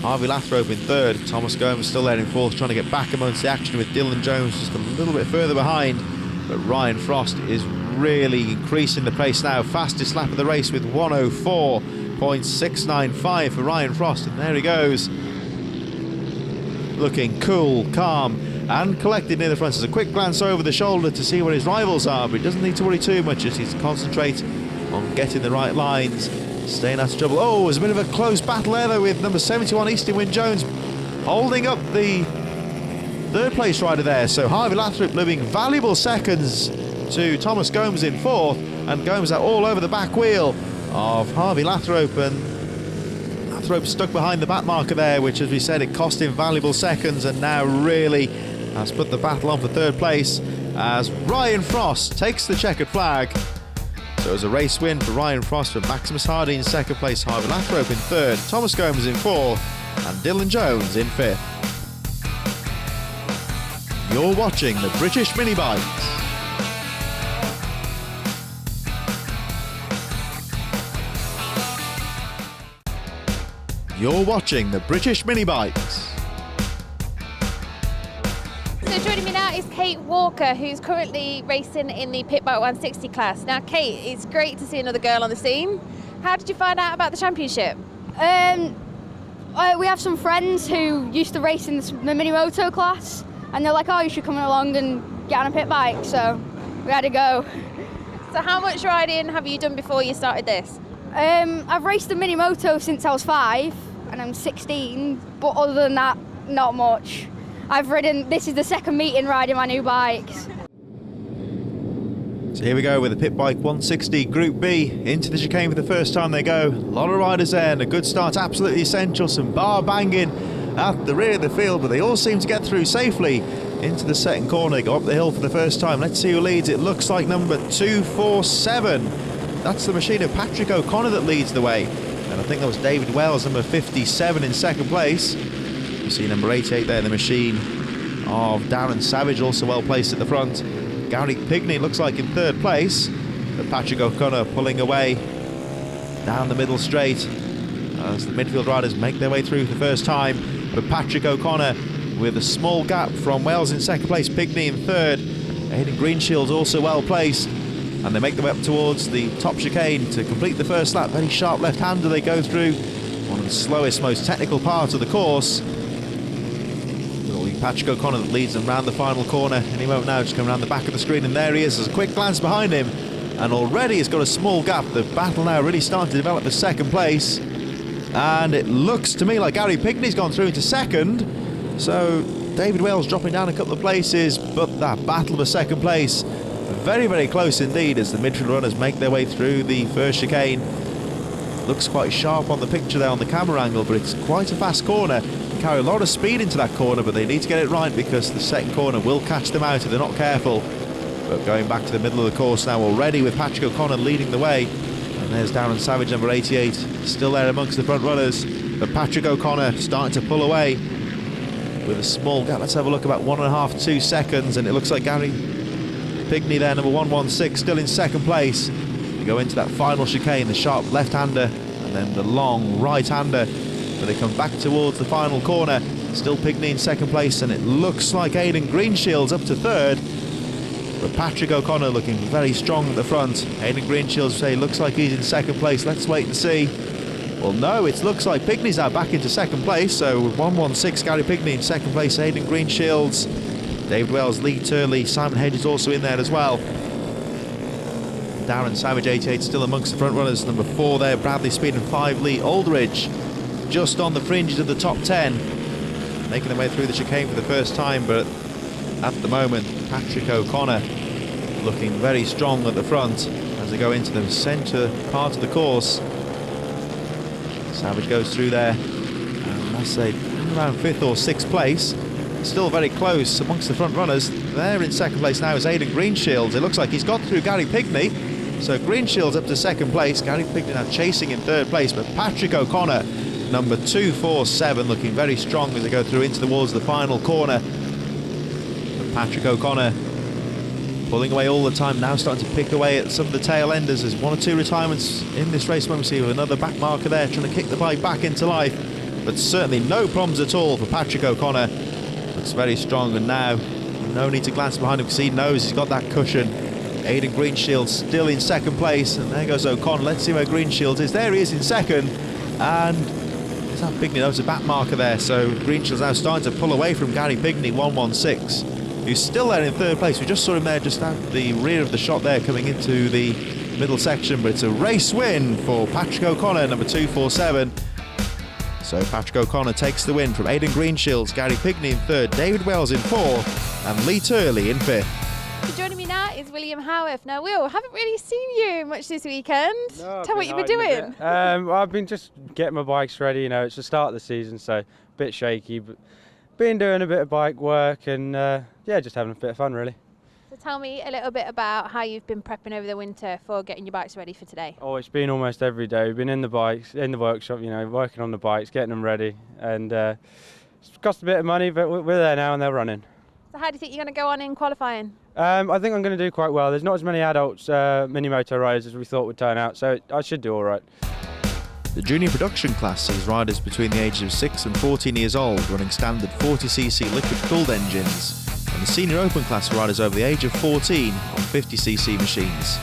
Harvey Lathrope in third. Thomas Gomes still there in fourth, trying to get back amongst the action with Dylan Jones just a little bit further behind. But Ryan Frost is really increasing the pace now. Fastest lap of the race with 104.695 for Ryan Frost. And there he goes. Looking cool, calm and collected near the front. There's a quick glance over the shoulder to see where his rivals are, but he doesn't need to worry too much. Just needs to concentrate on getting the right lines, staying out of trouble. Oh, there's a bit of a close battle there though, with number 71 Easton Wyn Jones holding up the third place rider there. So Harvey Lathrope losing valuable seconds to Thomas Gomes in fourth, and Gomes out all over the back wheel of Harvey Lathrope, and Lathrope stuck behind the back marker there, which, as we said, it cost him valuable seconds, and now really has put the battle on for third place as Ryan Frost takes the checkered flag. So it was a race win for Ryan Frost, for Maximus Hardy in second place, Harvey Lathrope in third, Thomas Gomes in fourth, and Dylan Jones in fifth. You're watching the British Mini Bikes. You're watching the British Mini Bikes. So joining me now is Kate Walker, who's currently racing in the Pit Bike 160 class. Now, Kate, it's great to see another girl on the scene. How did you find out about the championship? We have some friends who used to race in the mini moto class, and they're like, oh, you should come along and get on a pit bike, so we had to go. So how much riding have you done before you started this? I've raced the mini moto since I was 5, and I'm 16, but other than that, not much. This is the second meeting riding my new bikes. So here we go with the Pit Bike 160 Group B. Into the chicane for the first time they go. A lot of riders there, and a good start, absolutely essential. Some bar banging at the rear of the field, but they all seem to get through safely into the second corner. Go up the hill for the first time. Let's see who leads. It looks like number 247. That's the machine of Patrick O'Connor that leads the way. And I think that was David Wells, number 57 in second place. You see number 88 there, the machine of Darren Savage, also well placed at the front. Gary Pigney looks like in third place, but Patrick O'Connor pulling away down the middle straight as the midfield riders make their way through for the first time. But Patrick O'Connor with a small gap from Wells in second place, Pigney in third. Aidan Greenshield's also well placed, and they make their way up towards the top chicane to complete the first lap. Very sharp left-hander they go through, one of the slowest, most technical parts of the course. Patrick O'Connor that leads them round the final corner any moment now, just coming around the back of the screen, and there he is. There's a quick glance behind him, and already he's got a small gap. The battle now really starting to develop for second place, and it looks to me like Gary Pigney's gone through into second, so David Wells dropping down a couple of places, but that battle for second place very, very close indeed as the midfield runners make their way through the first chicane. Looks quite sharp on the picture there on the camera angle, but it's quite a fast corner. Carry a lot of speed into that corner, but they need to get it right because the second corner will catch them out if they're not careful. But going back to the middle of the course now already, with Patrick O'Connor leading the way, and there's Darren Savage, number 88, still there amongst the front runners. But Patrick O'Connor starting to pull away with a small gap. Let's have a look, about 1.5 to 2 seconds, and it looks like Gary Pigney there, number 116, still in second place. They go into that final chicane, the sharp left-hander and then the long right-hander. But they come back towards the final corner. Still Pigney in second place, and it looks like Aidan Greenshield's up to third. But Patrick O'Connor looking very strong at the front. Aidan Greenshields say looks like he's in second place. Let's wait and see. Well, no, it looks like Pigney's now back into second place. So 116 Gary Pigney in second place. Aidan Greenshields, David Wells, Lee Turley, Simon Hedges also in there as well. Darren Savage, 88, still amongst the front runners. Number 4 there, Bradley Speed, and 5 Lee Aldridge. Just on the fringes of the top 10, making their way through the chicane for the first time, but at the moment Patrick O'Connor looking very strong at the front as they go into the centre part of the course. Savage goes through there, and I say around 5th or 6th place, still very close amongst the front runners. There in second place now is Aidan Greenshields. It looks like he's got through Gary Pigney, so Greenshields up to second place, Gary Pigney now chasing in third place, but Patrick O'Connor, number 247, looking very strong as they go through into towards the final corner. But Patrick O'Connor pulling away all the time, now starting to pick away at some of the tail enders. There's 1 or 2 retirements in this race. When we see another back marker there trying to kick the bike back into life. but certainly no problems at all for Patrick O'Connor. Looks very strong, and now no need to glance behind him because he knows he's got that cushion. Aidan Greenshield still in second place, and there goes O'Connor. Let's see where Greenshield is. There he is in second, and there's that Pigney. That was a back marker there, so Greenshield's now starting to pull away from Gary Pigney, 116, who's still there in third place. We just saw him there just out the rear of the shot there coming into the middle section, but it's a race win for Patrick O'Connor, number 247. So Patrick O'Connor takes the win from Aidan Greenshields, Gary Pigney in third, David Wells in fourth, and Lee Turley in fifth. So joining me now is William Howarth. Now, Will, I haven't really seen you much this weekend. No, Tell me what you've been doing. Well, I've been just getting my bikes ready. You know, it's the start of the season, so a bit shaky, but been doing a bit of bike work and yeah, just having a bit of fun, really. So tell me a little bit about how you've been prepping over the winter for getting your bikes ready for today. Oh, it's been almost every day. We've been in the bikes, in the workshop, you know, working on the bikes, getting them ready, and it's cost a bit of money, but we're there now and they're running. So how do you think you're going to go on in qualifying? I think I'm going to do quite well. There's not as many adults mini moto riders as we thought would turn out, so I should do all right. The junior production class sees riders between the ages of 6 and 14 years old running standard 40cc liquid-cooled engines, and the senior open class for riders over the age of 14 on 50cc machines,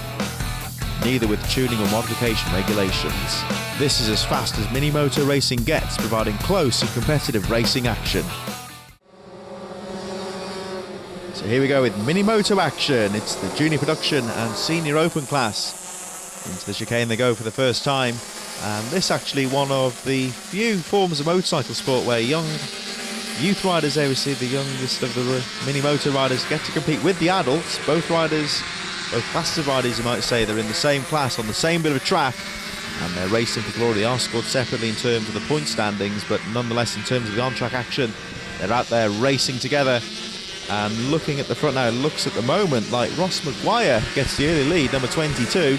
neither with tuning or modification regulations. This is as fast as mini moto racing gets, providing close and competitive racing action. So here we go with mini moto action. It's the junior production and senior open class. Into the chicane they go for the first time. And this actually one of the few forms of motorcycle sport where young youth riders, there we see the youngest of the mini moto riders, get to compete with the adults. Both riders, both classes of riders, you might say, they're in the same class on the same bit of track, and they're racing for glory. They are scored separately in terms of the point standings, but nonetheless in terms of the on-track action, they're out there racing together. And looking at the front now, it looks at the moment like Ross Maguire gets the early lead, number 22.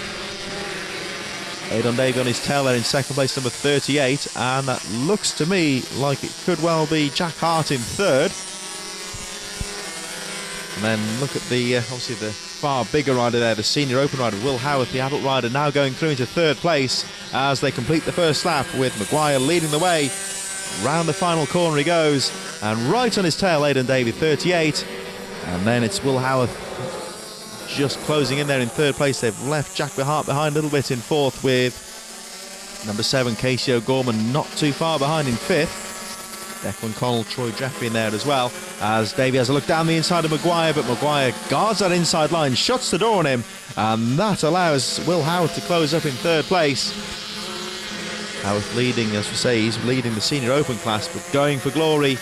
Aidan Davey on his tail there in second place, number 38, and that looks to me like it could well be Jack Hart in third. And then look at the obviously the far bigger rider there, the senior open rider, Will Howarth, the adult rider, now going through into third place as they complete the first lap with Maguire leading the way. Round the final corner he goes, and right on his tail, Aidan Davey, 38, and then it's Will Howarth just closing in there in third place. They've left Jack Hart behind a little bit in fourth, with number 7 Casey O'Gorman not too far behind in fifth. Declan Connell, Troy Jeffrey in there as well, as Davey has a look down the inside of Maguire, but Maguire guards that inside line, shuts the door on him, and that allows Will Howarth to close up in third place. Howarth leading, as we say, he's leading the senior open class, but going for glory.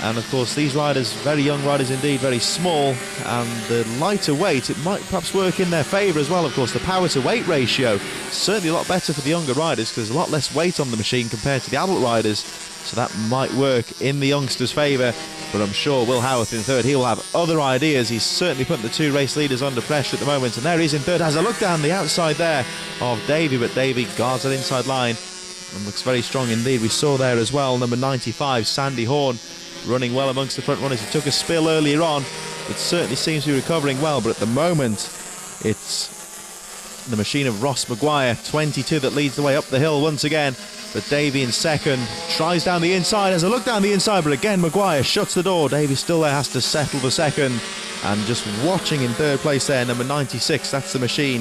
And of course these riders, very young riders indeed, very small, and the lighter weight, it might perhaps work in their favour as well. Of course the power to weight ratio, certainly a lot better for the younger riders because there's a lot less weight on the machine compared to the adult riders, so that might work in the youngsters' favour. But I'm sure Will Howarth in third, he will have other ideas. He's certainly putting the two race leaders under pressure at the moment, and there he is in third. Has a look down the outside there of Davey, but Davey guards that inside line and looks very strong indeed. We saw there as well number 95 Sandy Horn running well amongst the front runners. He took a spill earlier on, but certainly seems to be recovering well. But at the moment it's the machine of Ross Maguire, 22, that leads the way up the hill once again. But Davey in second, tries down the inside, has a look down the inside, but again Maguire shuts the door. Davey still there, has to settle for second, and just watching in third place there, number 96, that's the machine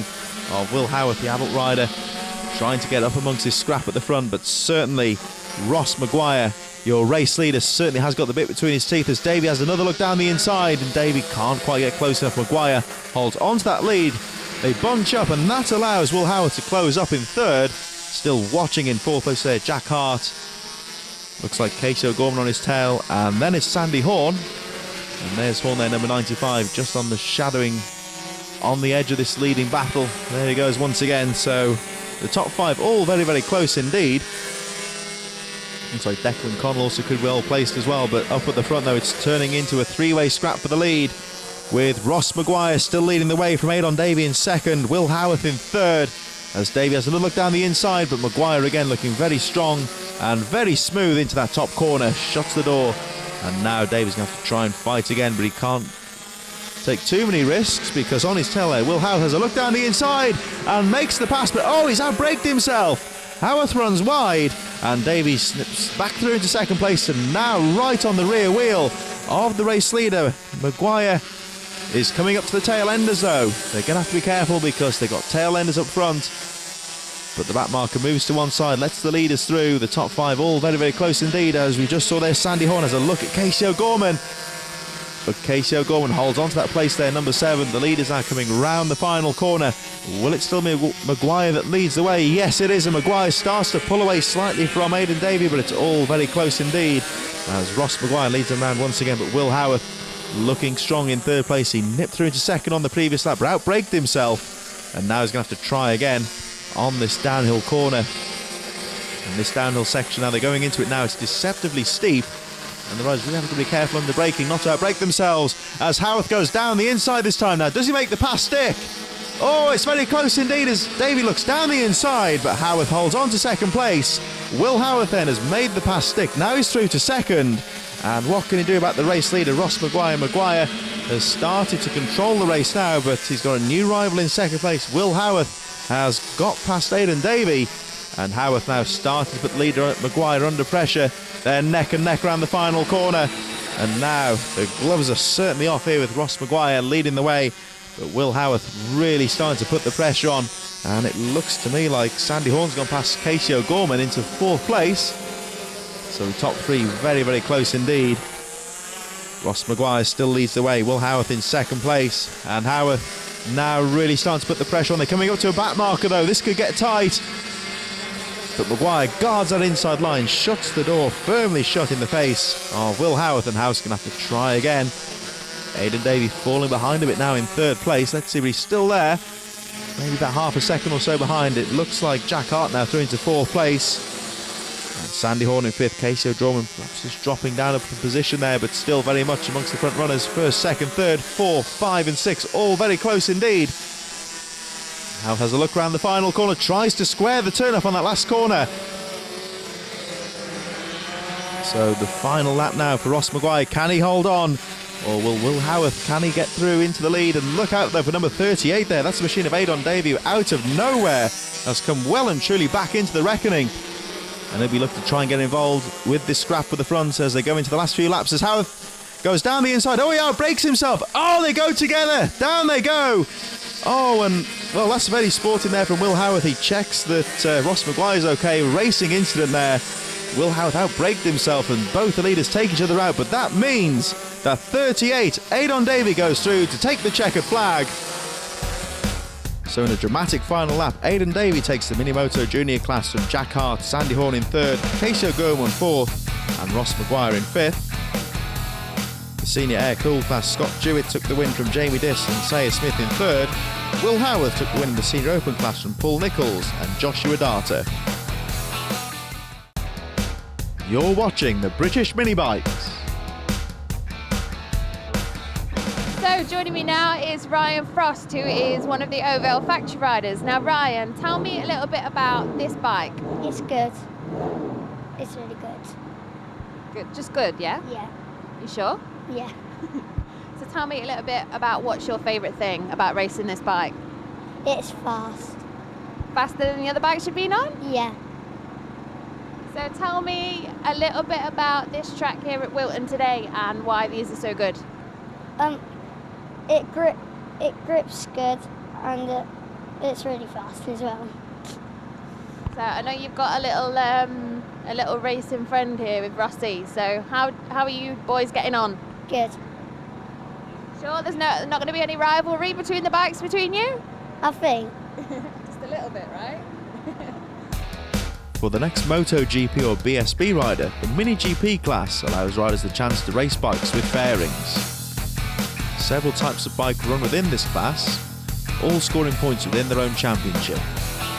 of Will Howarth, the adult rider, trying to get up amongst his scrap at the front. But certainly Ross Maguire, your race leader, certainly has got the bit between his teeth as Davey has another look down the inside, and Davey can't quite get close enough. Maguire holds onto that lead, they bunch up, and that allows Will Howarth to close up in third. Still watching in fourth place there, Jack Hart. Looks like Casey O'Gorman on his tail, and then it's Sandy Horn. And there's Horn there, number 95, just on the shadowing on the edge of this leading battle. There he goes once again. So the top five all very, very close indeed. Looks like Declan Connell also could be well placed as well, but up at the front though, it's turning into a three-way scrap for the lead, with Ross Maguire still leading the way from Aidan Davey in second, Will Howarth in third, as Davey has another look down the inside, but Maguire again looking very strong and very smooth into that top corner, shuts the door, and now Davey's going to have to try and fight again, but he can't take too many risks because on his tail there, Will Howarth has a look down the inside and makes the pass, but oh, he's outbraked himself. Howarth runs wide, and Davey snips back through into second place, and now right on the rear wheel of the race leader. Maguire is coming up to the tail enders though. They're going to have to be careful because they've got tail enders up front. But the back marker moves to one side, lets the leaders through. The top 5 all very, very close indeed, as we just saw there. Sandy Horn has a look at Casey O'Gorman. But Casey O'Gorman holds on to that place there, number 7. The leaders are coming round the final corner. Will it still be Maguire that leads the way? Yes, it is, and Maguire starts to pull away slightly from Aidan Davey, but it's all very close indeed, as Ross Maguire leads them round once again. But Will Howarth looking strong in 3rd place. He nipped through into 2nd on the previous lap, outbraked himself, and now he's going to have to try again on this downhill corner. And this downhill section, now they're going into it now, it's deceptively steep, and the riders really have to be careful under braking not to outbrake themselves, as Howarth goes down the inside this time. Now, does he make the pass stick? Oh, it's very close indeed as Davey looks down the inside, but Howarth holds on to 2nd place. Will Howarth then has made the pass stick. Now he's through to 2nd. And what can he do about the race leader, Ross Maguire? Maguire has started to control the race now, but he's got a new rival in 2nd place. Will Howarth has got past Aidan Davey, and Howarth now started to put leader Maguire under pressure. They're neck and neck around the final corner, and now the gloves are certainly off here with Ross Maguire leading the way, but Will Howarth really starting to put the pressure on, and it looks to me like Sandy Horn's gone past Casey O'Gorman into 4th place, so the top 3 very, very close indeed. Ross Maguire still leads the way. Will Howarth in 2nd place, and Howarth now really starting to put the pressure on. They're coming up to a back marker though. This could get tight, but Maguire guards that inside line, shuts the door firmly shut in the face of Will Howarth, and Howarth's going to have to try again. Aidan Davey falling behind a bit now in 3rd place. Let's see if he's still there. Maybe about half a second or so behind. It looks like Jack Hart now through into 4th place. And Sandy Horn in 5th. Casey O'Gorman perhaps just dropping down a position there, but still very much amongst the front runners. 1st, 2nd, 3rd, 4th, 5 and 6, all very close indeed. Howarth has a look around the final corner, tries to square the turn up on that last corner. So the final lap now for Ross Maguire. Can he hold on? Or will Will Howarth, can he get through into the lead? And look out though for number 38 there. That's the machine of Aidan Davey, who out of nowhere has come well and truly back into the reckoning. And he'll be looking to try and get involved with this scrap for the front as they go into the last few laps. As Howarth goes down the inside. Oh, he outbrakes himself. Oh, they go together. Down they go. Oh, and well, that's very sporting there from Will Howarth. He checks that Ross Maguire's okay. Racing incident there. Will Howarth outbraked himself, and both the leaders take each other out, but that means that 38, Aidan Davey goes through to take the checkered flag. So in a dramatic final lap, Aidan Davey takes the Minimoto Junior class from Jack Hart, Sandy Horn in 3rd, Casey O'Gorman 4th, and Ross Maguire in 5th. The Senior Air Cool class, Scott Jewett took the win from Jamie Diss and Sayer Smith in 3rd. Will Howarth took the win in the Senior Open class from Paul Nichols and Joshua Data. You're watching the British Mini Bikes. So joining me now is Ryan Frost, who is one of the OWEN factory riders. Now Ryan, tell me a little bit about this bike. It's good. It's really good. Good, just good, yeah? Yeah. You sure? Yeah. So tell me a little bit about what's your favourite thing about racing this bike. It's fast. Faster than the other bikes you've been on? Yeah. So tell me a little bit about this track here at Whilton today and why these are so good. It grips good, and it's really fast as well. So I know you've got a little racing friend here with Rossi. So how are you boys getting on? Good. Sure, there's not going to be any rivalry between the bikes between you? I think. Just a little bit, right? For the next MotoGP or BSB rider, the Mini GP class allows riders the chance to race bikes with fairings. Several types of bike run within this class, all scoring points within their own championship.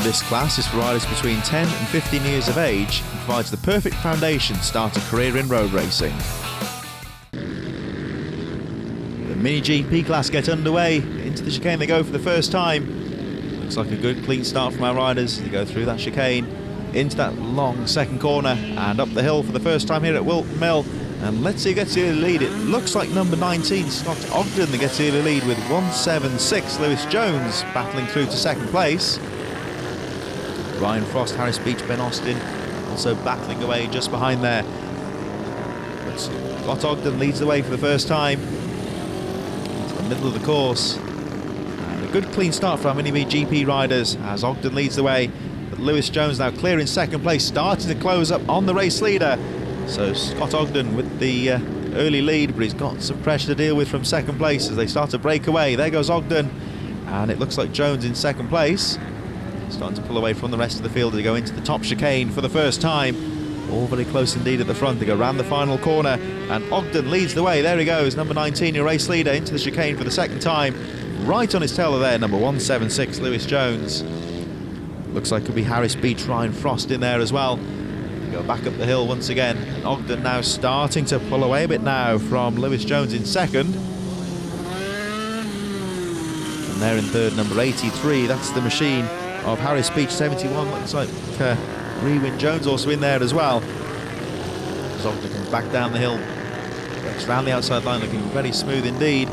This class is for riders between 10 and 15 years of age and provides the perfect foundation to start a career in road racing. The Mini GP class get underway. Into the chicane they go for the first time. Looks like a good clean start from our riders. They go through that chicane, into that long second corner and up the hill for the first time here at Whilton Mill. And let's see who gets the early lead. It looks like number 19, Scott Ogden, that gets the early lead with 176. Lewis Jones battling through to second place. Ryan Frost, Harris Beach, Ben Austin also battling away just behind there. But Scott Ogden leads the way for the first time into the middle of the course. And a good clean start for our Mini-Me GP riders as Ogden leads the way. But Lewis Jones now clear in second place, starting to close up on the race leader. So Scott Ogden with the early lead, but he's got some pressure to deal with from second place as they start to break away. There goes Ogden, and it looks like Jones in second place. Starting to pull away from the rest of the field as they go into the top chicane for the first time. All very close indeed at the front. They go round the final corner, and Ogden leads the way. There he goes, number 19, your race leader, into the chicane for the second time. Right on his tail there, number 176, Lewis Jones. Looks like it'll be Harris Beach, Ryan Frost in there as well. They go back up the hill once again, and Ogden now starting to pull away a bit now from Lewis Jones in second. And there in third, number 83, that's the machine of Harris Beach. 71, looks like Rewin Jones also in there as well. As Ogden comes back down the hill, gets round the outside line, looking very smooth indeed.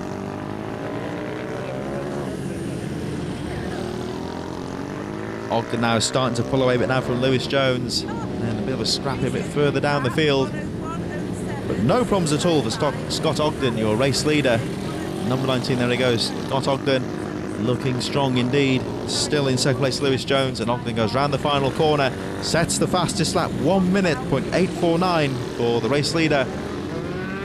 Ogden now starting to pull away a bit now from Lewis Jones, and a bit of a scrap a bit further down the field. But no problems at all for Scott Ogden, your race leader. Number 19, there he goes, Scott Ogden, looking strong indeed. Still in second place, Lewis Jones, and Ogden goes round the final corner, sets the fastest lap, 1 minute, .849 for the race leader.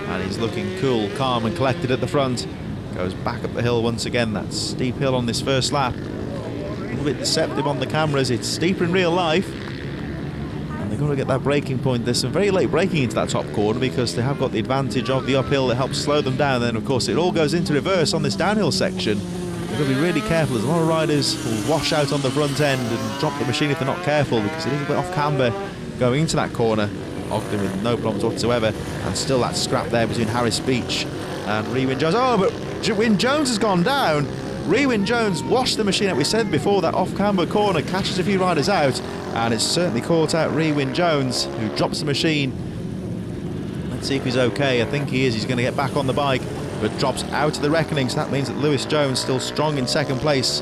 And he's looking cool, calm and collected at the front. Goes back up the hill once again, that steep hill on this first lap. A little bit deceptive on the cameras, it's steeper in real life. And they've got to get that braking point. There's some very late braking into that top corner because they have got the advantage of the uphill that helps slow them down. Then of course it all goes into reverse on this downhill section. You've got to be really careful. There's a lot of riders who wash out on the front end and drop the machine if they're not careful, because it is a bit off camber going into that corner. Ogden with no problems whatsoever, and still that scrap there between Harris Beach and Rewin Jones. Oh, but Win Jones has gone down. Rewin Jones washed the machine out. We said before, that off camber corner catches a few riders out, and it's certainly caught out Rewin Jones, who drops the machine. Let's see if he's okay. I think he is. He's going to get back on the bike, but drops out of the reckoning, so that means that Lewis Jones still strong in second place.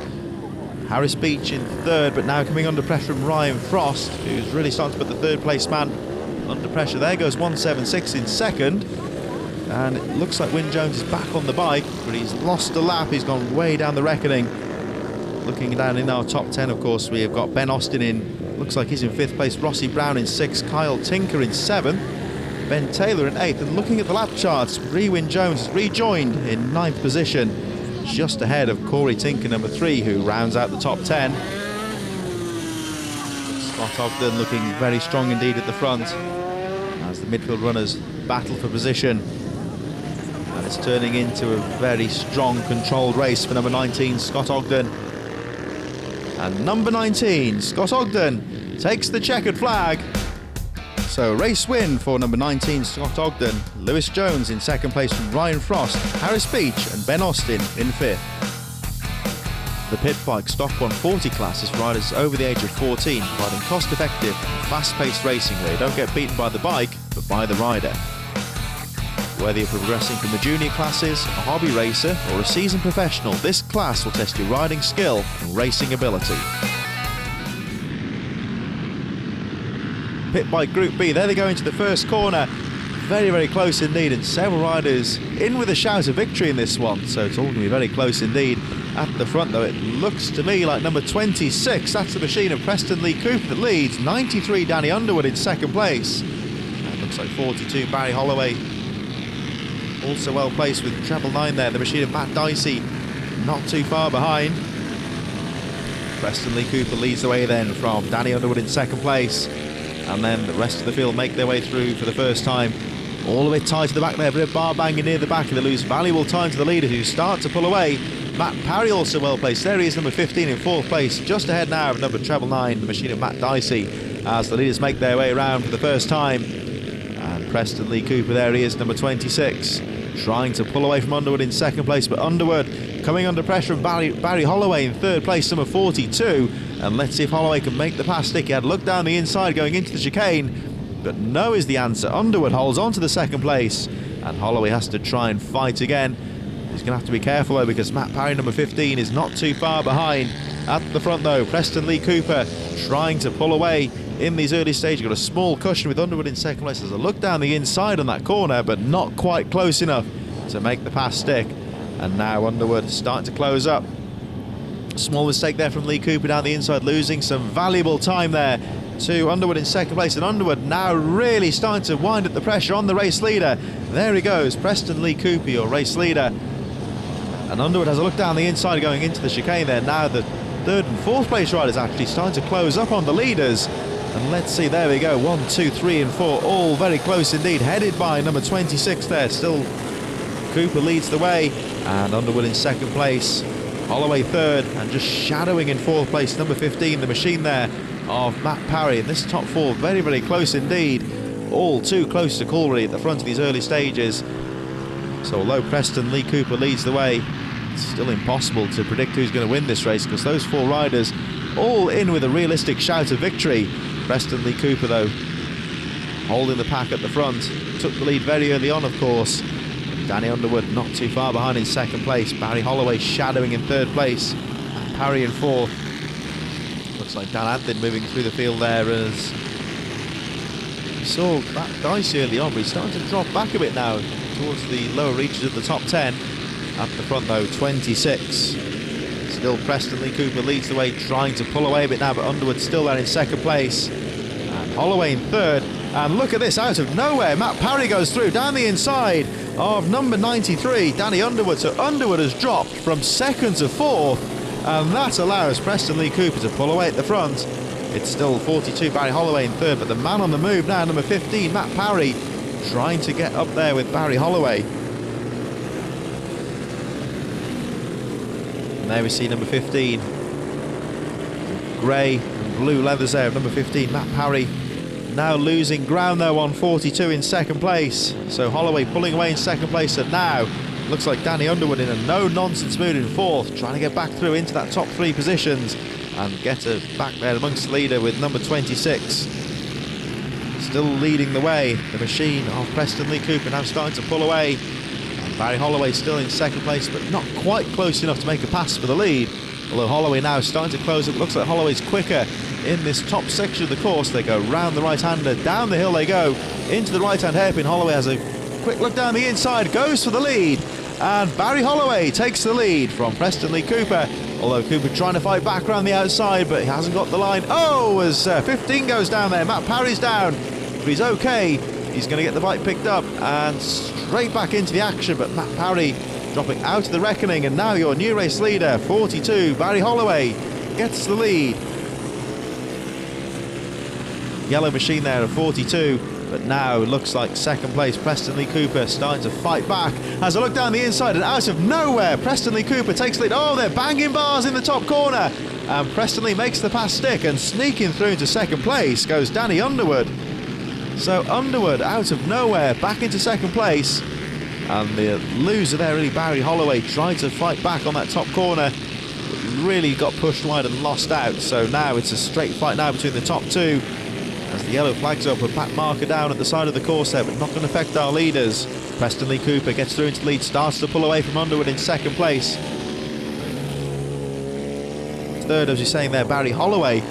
Harris Beach in third, but now coming under pressure from Ryan Frost, who's really starting to put the third place man under pressure. There goes 176 in second, and it looks like Win Jones is back on the bike, but he's lost a lap. He's gone way down the reckoning. Looking down in our top 10, of course, we have got Ben Austin in, looks like he's in 5th place, Rossi Brown in 6th, Kyle Tinker in 7th, Ben Taylor in 8th, and looking at the lap charts, Rewin Jones has rejoined in 9th position, just ahead of Corey Tinker, number 3, who rounds out the top 10. Scott Ogden looking very strong indeed at the front as the midfield runners battle for position. And it's turning into a very strong, controlled race for number 19, Scott Ogden. And number 19, Scott Ogden, takes the checkered flag. So race win for number 19, Scott Ogden. Lewis Jones in second place from Ryan Frost, Harris Beach and Ben Austin in 5th. The pit bike stock 140 class is for riders over the age of 14, providing cost-effective and fast-paced racing where you don't get beaten by the bike, but by the rider. Whether you're progressing from the junior classes, a hobby racer or a seasoned professional, this class will test your riding skill and racing ability. Pit bike Group B, there they go into the first corner. Very, very close indeed, and several riders in with a shout of victory in this one, so it's all going to be very close indeed. At the front though, it looks to me like number 26, that's the machine of Preston Lee Cooper that leads. 93, Danny Underwood in second place. And looks like 42, Barry Holloway, also well placed with treble 9 there. The machine of Matt Dicey not too far behind. Preston Lee Cooper leads the way then from Danny Underwood in second place. And then the rest of the field make their way through for the first time. All the way tight to the back there, a bit of bar banging near the back, and they lose valuable time to the leader who start to pull away. Matt Parry also well placed. There he is, number 15 in 4th place, just ahead now of number treble 9, the machine of Matt Dicey, as the leaders make their way around for the first time. And Preston Lee Cooper, there he is, number 26, trying to pull away from Underwood in second place, but Underwood coming under pressure from Barry Holloway in 3rd place, number 42. And let's see if Holloway can make the pass stick. He had a look down the inside going into the chicane, but no is the answer. Underwood holds on to the second place, and Holloway has to try and fight again. He's going to have to be careful though, because Matt Parry, number 15, is not too far behind. At the front though, Preston Lee Cooper trying to pull away in these early stages. Got a small cushion with Underwood in second place. There's a look down the inside on that corner, but not quite close enough to make the pass stick. And now Underwood starting to close up. Small mistake there from Lee Cooper down the inside, losing some valuable time there to Underwood in second place. And Underwood now really starting to wind up the pressure on the race leader. There he goes, Preston Lee Cooper, your race leader. And Underwood has a look down the inside going into the chicane there. Now the third and fourth place riders actually starting to close up on the leaders. And let's see, there we go, 1, 2, 3 and 4, all very close indeed, headed by number 26 there. Still Cooper leads the way, and Underwood in second place, Holloway third, and just shadowing in fourth place, number 15, the machine there of Matt Parry. And this top four very, very close indeed, all too close to call really at the front of these early stages. So although Preston Lee Cooper leads the way, it's still impossible to predict who's going to win this race, because those four riders all in with a realistic shout of victory. Preston Lee Cooper though holding the pack at the front, took the lead very early on of course. Danny Underwood not too far behind in second place, Barry Holloway shadowing in third place, and Parry in fourth. Looks like Dan Anthony moving through the field there as we saw that dicey early on, but he's starting to drop back a bit now towards the lower reaches of the top 10. At the front though, 26. Still Preston Lee Cooper leads the way, trying to pull away a bit now, but Underwood still there in second place. And Holloway in third. And look at this, out of nowhere, Matt Parry goes through down the inside of number 93, Danny Underwood. So Underwood has dropped from second to fourth, and that allows Preston Lee Cooper to pull away at the front. It's still 42, Barry Holloway in third, but the man on the move now, number 15, Matt Parry, trying to get up there with Barry Holloway. And there we see number 15, grey and blue leathers there of number 15, Matt Parry. Now losing ground though on 42 in second place. So Holloway pulling away in second place, and now looks like Danny Underwood in a no-nonsense mood in fourth, trying to get back through into that top three positions and get her back there amongst the leader with number 26. Still leading the way, the machine of Preston Lee Cooper now starting to pull away. And Barry Holloway still in second place, but not quite close enough to make a pass for the lead. Although Holloway now starting to close up, looks like Holloway's quicker in this top section of the course. They go round the right-hander, down the hill they go, into the right-hand hairpin. Holloway has a quick look down the inside, goes for the lead, and Barry Holloway takes the lead from Preston Lee Cooper. Although Cooper trying to fight back around the outside, but he hasn't got the line. Oh, as 15 goes down there, Matt Parry's down, but he's okay. He's going to get the bike picked up and straight back into the action, but Matt Parry dropping out of the reckoning, and now your new race leader, 42, Barry Holloway, gets the lead. Yellow machine there at 42, but now it looks like second place, Preston Lee Cooper starting to fight back. Has a look down the inside, and out of nowhere, Preston Lee Cooper takes the lead. Oh, they're banging bars in the top corner, and Preston Lee makes the pass stick, and sneaking through into second place goes Danny Underwood. So Underwood out of nowhere back into second place, and the loser there really, Barry Holloway, tried to fight back on that top corner, but really got pushed wide and lost out. So now it's a straight fight now between the top two, as the yellow flags up, a back marker down at the side of the course there, but not going to affect our leaders. Preston Lee Cooper gets through into the lead, starts to pull away from Underwood in second place. Third, as you're saying there, Barry Holloway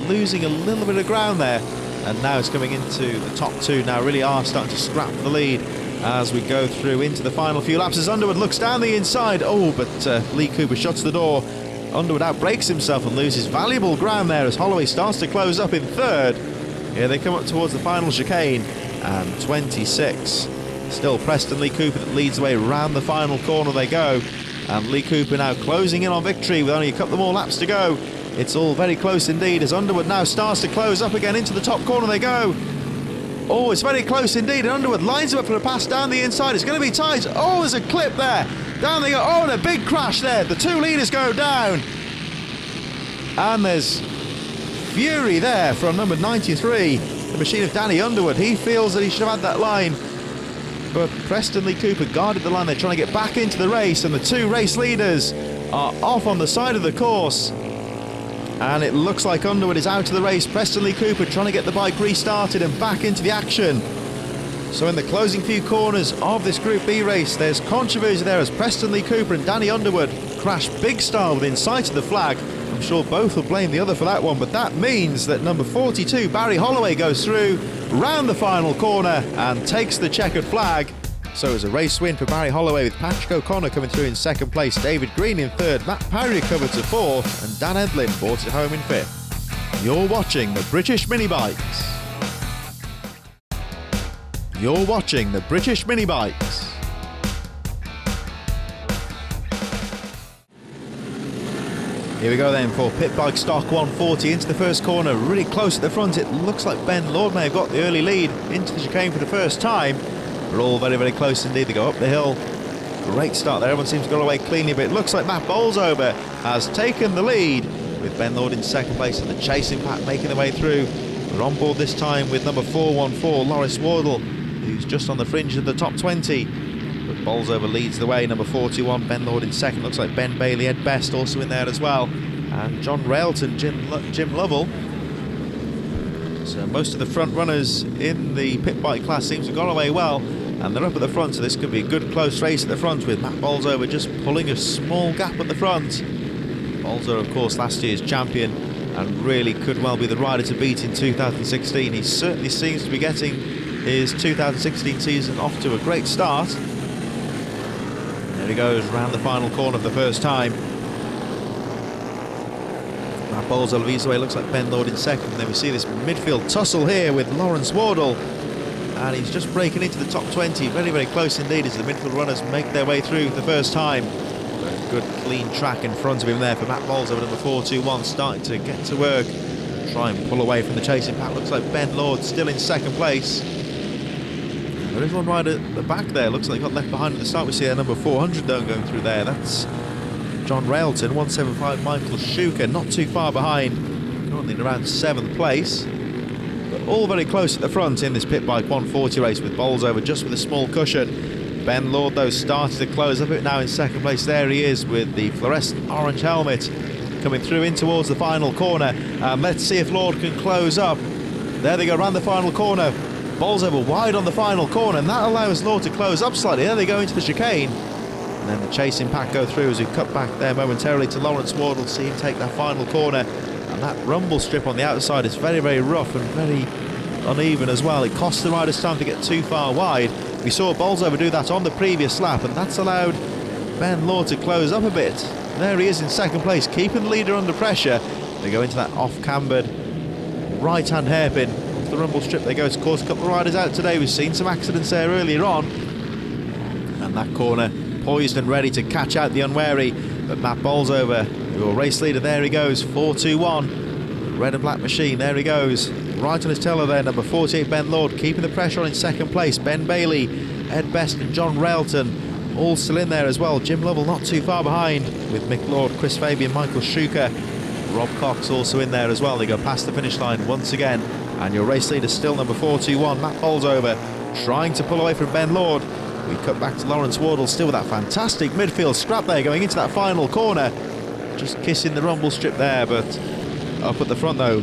losing a little bit of ground there, and now it's coming into the top two. Now really are starting to scrap for the lead as we go through into the final few laps, as Underwood looks down the inside. Oh, but Lee Cooper shuts the door. Underwood outbrakes himself and loses valuable ground there as Holloway starts to close up in third. Here they come up towards the final chicane, and 26. Still Preston Lee Cooper that leads the way round the final corner they go, and Lee Cooper now closing in on victory with only a couple more laps to go. It's all very close indeed as Underwood now starts to close up again into the top corner they go. Oh, it's very close indeed, and Underwood lines up for a pass down the inside. It's going to be tight. Oh, there's a clip there. Down they go. Oh, and a big crash there. The two leaders go down. And there's fury there from number 93, the machine of Danny Underwood. He feels that he should have had that line, but Preston Lee Cooper guarded the line. They're trying to get back into the race, and the two race leaders are off on the side of the course. And it looks like Underwood is out of the race. Preston Lee Cooper trying to get the bike restarted and back into the action. So in the closing few corners of this Group B race, there's controversy there as Preston Lee Cooper and Danny Underwood crash big style within sight of the flag. And I'm sure both will blame the other for that one, but that means that number 42, Barry Holloway, goes through round the final corner and takes the checkered flag. So it's a race win for Barry Holloway, with Patrick O'Connor coming through in second place, David Green in third, Matt Parry recovered to fourth, and Dan Edlin brought it home in fifth. You're watching the British Mini Bikes. You're watching the British Mini Bikes. Here we go then for pit bike stock 140 into the first corner, really close at the front. It looks like Ben Lord may have got the early lead into the chicane for the first time. We're all very, very close indeed. They go up the hill. Great start there. Everyone seems to go away cleanly, but it looks like Matt Bolsover has taken the lead, with Ben Lord in second place and the chasing pack making their way through. We're on board this time with number 414, Loris Wardle, who's just on the fringe of the top 20. But Bolsover leads the way, number 41, Ben Lord in second. Looks like Ben Bailey, Ed Best also in there as well. And John Railton, Jim Lovell. So most of the front runners in the pit bike class seems to have gone away well, and they're up at the front, so this could be a good close race at the front, with Matt Bolsover just pulling a small gap at the front. Bolsover, of course, last year's champion, and really could well be the rider to beat in 2016. He certainly seems to be getting his 2016 season off to a great start. There he goes, round the final corner for the first time. Matt Bolsover leads the way, looks like Ben Lord in second. And then we see this midfield tussle here with Lawrence Wardle, and he's just breaking into the top 20. Very, very close indeed as the midfield runners make their way through for the first time. A good clean track in front of him there for Matt Bolsover, number 421, starting to get to work, try and pull away from the chasing pack. Looks like Ben Lord still in second place. And there is one rider at the back there, looks like he got left behind at the start. We see number 400 though going through there. That's John Railton. 175 Michael Schuker, not too far behind, currently in around 7th place. But all very close at the front in this pit bike 140 race, with Bolsover just with a small cushion. Ben Lord though started to close up it now in second place. There he is with the fluorescent orange helmet coming through in towards the final corner. Let's see if Lord can close up. There they go, around the final corner. Bolsover wide on the final corner, and that allows Lord to close up slightly. There they go into the chicane. And then the chasing pack go through as we cut back there momentarily to Lawrence Wardle, see him take that final corner. And that rumble strip on the outside is very, very rough and very uneven as well. It costs the riders time to get too far wide. We saw Bolsover do that on the previous lap, and that's allowed Ben Lord to close up a bit. There he is in second place, keeping the leader under pressure. They go into that off-cambered right-hand hairpin. Off the rumble strip they go to cause a couple of riders out today. We've seen some accidents there earlier on. And that corner poised and ready to catch out the unwary. But Matt Bolsover, your race leader, there he goes, 421. Red and black machine, there he goes. Right on his tail there, number 48, Ben Lord, keeping the pressure on in second place. Ben Bailey, Ed Best and John Railton, all still in there as well. Jim Lovell not too far behind, with Mick Lord, Chris Fabian, Michael Schuker. Rob Cox also in there as well. They go past the finish line once again. And your race leader still number 421, Matt Bolsover, trying to pull away from Ben Lord. We cut back to Lawrence Wardle, still with that fantastic midfield scrap there, going into that final corner. Just kissing the rumble strip there, but up at the front though,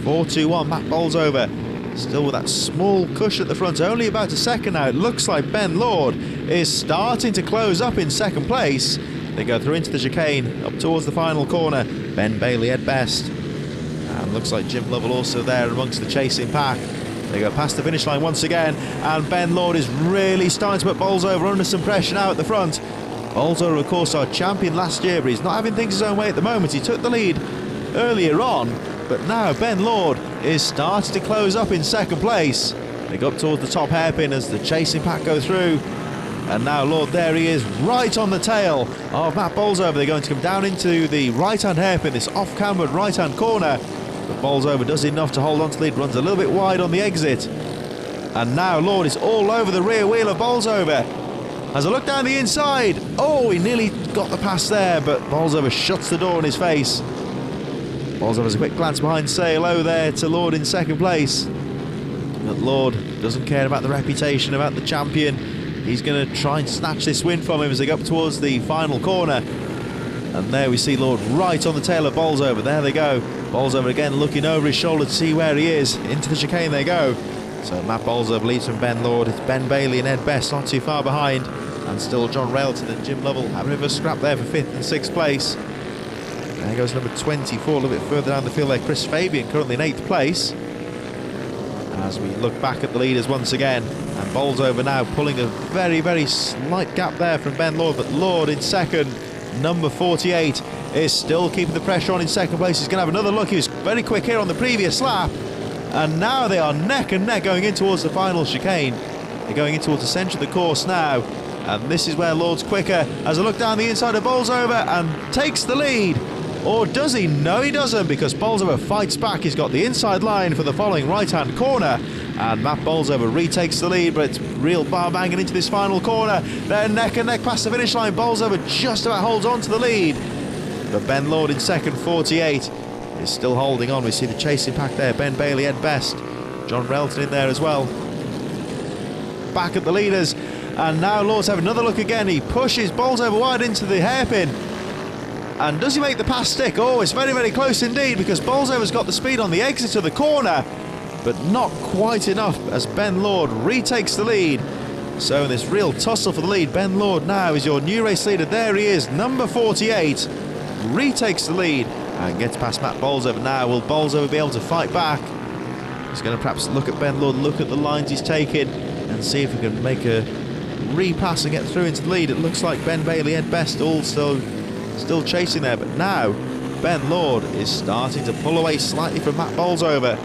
421, Matt Bolsover, still with that small cushion at the front, only about a second now. It looks like Ben Lord is starting to close up in second place. They go through into the chicane, up towards the final corner. Ben Bailey, Ed Best, and looks like Jim Lovell also there amongst the chasing pack. They go past the finish line once again, and Ben Lord is really starting to put Bolsover under some pressure now at the front. Bolsover, of course, our champion last year, but he's not having things his own way at the moment. He took the lead earlier on, but now Ben Lord is starting to close up in second place. They go up towards the top hairpin as the chasing pack go through. And now Lord, there he is, right on the tail of Matt Bolsover. They're going to come down into the right-hand hairpin, this off-cambered right-hand corner. But Bolsover does enough to hold on to the lead, runs a little bit wide on the exit. And now Lord is all over the rear wheel of Bolsover. As I look down the inside, oh, he nearly got the pass there, but Bolsover shuts the door in his face. Bolsover has a quick glance behind, say hello there to Lord in second place. But Lord doesn't care about the reputation, about the champion. He's going to try and snatch this win from him as they go up towards the final corner. And there we see Lord right on the tail of Bolsover. There they go. Bolsover again looking over his shoulder to see where he is. Into the chicane they go. So Matt Bolsover leads from Ben Lord. It's Ben Bailey and Ed Best not too far behind. And still John Railton and Jim Lovell having a bit of a scrap there for 5th and 6th place. There goes number 24, a little bit further down the field there. Chris Fabian currently in 8th place. As we look back at the leaders once again, and Bolsover now pulling a very, very slight gap there from Ben Lord, but Lord in second. Number 48 is still keeping the pressure on in second place. He's going to have another look. He was very quick here on the previous lap, and now they are neck and neck going in towards the final chicane. They're going in towards the centre of the course now, and this is where Lord's quicker as I look down the inside of Bolsover and takes the lead. Or does he? No, he doesn't, because Bolsover fights back. He's got the inside line for the following right-hand corner, and Matt Bolsover retakes the lead, but it's real bar banging into this final corner. They're neck and neck past the finish line. Bolsover just about holds on to the lead, but Ben Lord in second, 48, is still holding on. We see the chasing pack there. Ben Bailey, Ed Best, John Relton in there as well. Back at the leaders, and now Lord's having another look again. He pushes Bolsover wide into the hairpin. And does he make the pass stick? Oh, it's very, very close indeed, because Bolsover's got the speed on the exit of the corner, but not quite enough as Ben Lord retakes the lead. So in this real tussle for the lead, Ben Lord now is your new race leader. There he is, number 48, retakes the lead and gets past Matt Bolsover now. Will Bolsover be able to fight back? He's going to perhaps look at Ben Lord, look at the lines he's taken, and see if he can make a repass and get through into the lead. It looks like Ben Bailey, Ed Best also still chasing there, but now Ben Lord is starting to pull away slightly from Matt Bolsover.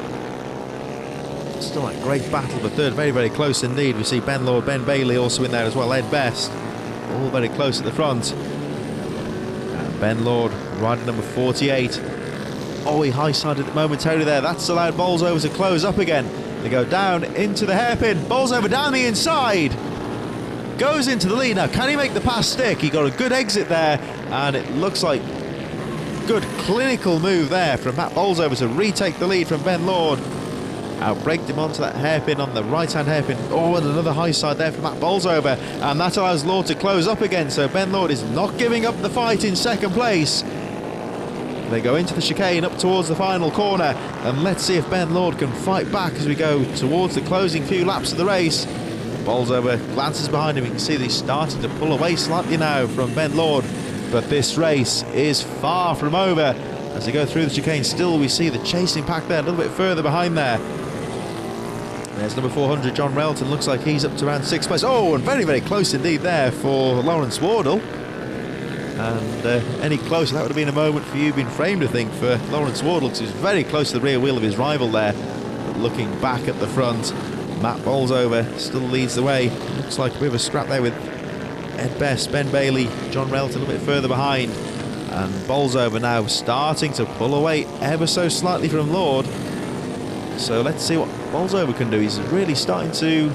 Still a great battle for third, very, very close indeed. We see Ben Lord, Ben Bailey also in there as well, Ed Best, all very close at the front. And Ben Lord riding number 48. Oh, he high-sided it momentarily there. That's allowed Bolsover to close up again. They go down into the hairpin. Bolsover down the inside. Goes into the lead now. Can he make the pass stick? He got a good exit there, and it looks like good clinical move there from Matt Bolsover to retake the lead from Ben Lord. Outbraked him onto that hairpin on the right-hand hairpin. Oh, and another high side there from Matt Bolsover, and that allows Lord to close up again. So Ben Lord is not giving up the fight in second place. They go into the chicane up towards the final corner, and let's see if Ben Lord can fight back as we go towards the closing few laps of the race. Bolsover glances behind him. You can see that he's starting to pull away slightly now from Ben Lord, but this race is far from over. As they go through the chicane, still we see the chasing pack there a little bit further behind there. There's number 400, John Relton. Looks like he's up to around 6th place. Oh, and very, very close indeed there for Lawrence Wardle. And any closer, that would have been a moment for you being framed, I think, for Lawrence Wardle, because he was very close to the rear wheel of his rival there. But looking back at the front, Matt Bolsover still leads the way. Looks like a bit of a scrap there with Ed Best, Ben Bailey, John Relton a little bit further behind. And Bolsover now starting to pull away ever so slightly from Lord. So let's see what Bolsover can do. He's really starting to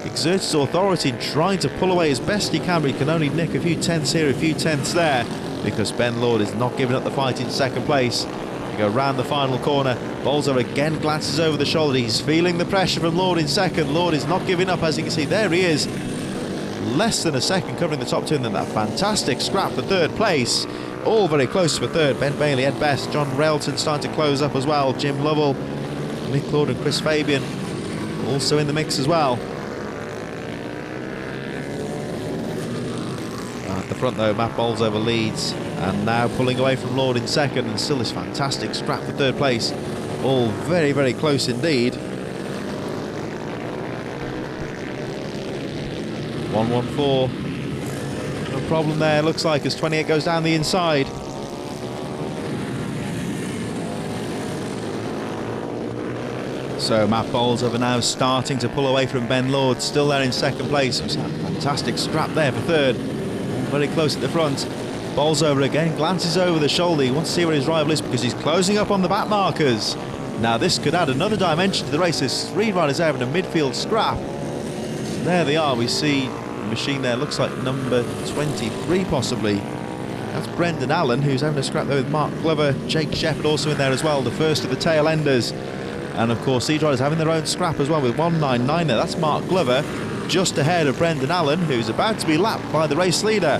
exert his authority in trying to pull away as best he can, but he can only nick a few tenths here, a few tenths there, because Ben Lord is not giving up the fight in second place. We go round the final corner. Bolsover again glances over the shoulder. He's feeling the pressure from Lord in second. Lord is not giving up, as you can see. There he is. Less than a second covering the top two, and then that fantastic scrap for third place. All very close for third. Ben Bailey, Ed Best, John Relton starting to close up as well. Jim Lovell, Mick Lord and Chris Fabian also in the mix as well. At the front though, Matt Bolsover leads, and now pulling away from Lord in second, and still this fantastic scrap for third place. All very, very close indeed. 114. No problem there, looks like, as 28 goes down the inside. So Matt Bolsover now starting to pull away from Ben Lord, still there in second place. It was a fantastic scrap there for third. Very close at the front. Bolsover again glances over the shoulder. He wants to see where his rival is, because he's closing up on the back markers. Now this could add another dimension to the race. There's three riders there in a midfield scrap. There they are. We see the machine there. Looks like number 23 possibly. That's Brendan Allen, who's having a scrap there with Mark Glover. Jake Shepherd also in there as well, the first of the tail enders. And of course these riders having their own scrap as well with 199 there. That's Mark Glover, just ahead of Brendan Allen, who's about to be lapped by the race leader,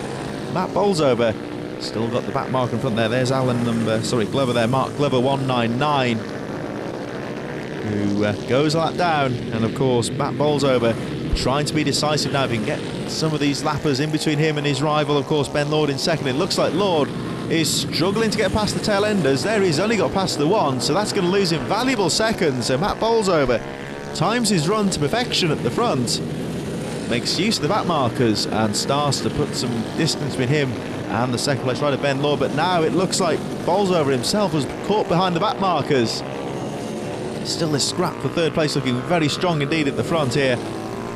Matt Bolsover. Still got the back mark in front there. There's Glover there, Mark Glover 199, who goes a lap down. And of course Matt Bolsover trying to be decisive now if he can get some of these lappers in between him and his rival. Of course Ben Lord in second. It looks like Lord is struggling to get past the tail enders. There he's only got past the one, so that's going to lose him valuable seconds. So Matt Bolsover times his run to perfection at the front, makes use of the back markers and starts to put some distance between him and the second place rider Ben Law. But now it looks like Bolsover himself was caught behind the back markers. Still this scrap for third place looking very strong indeed at the front here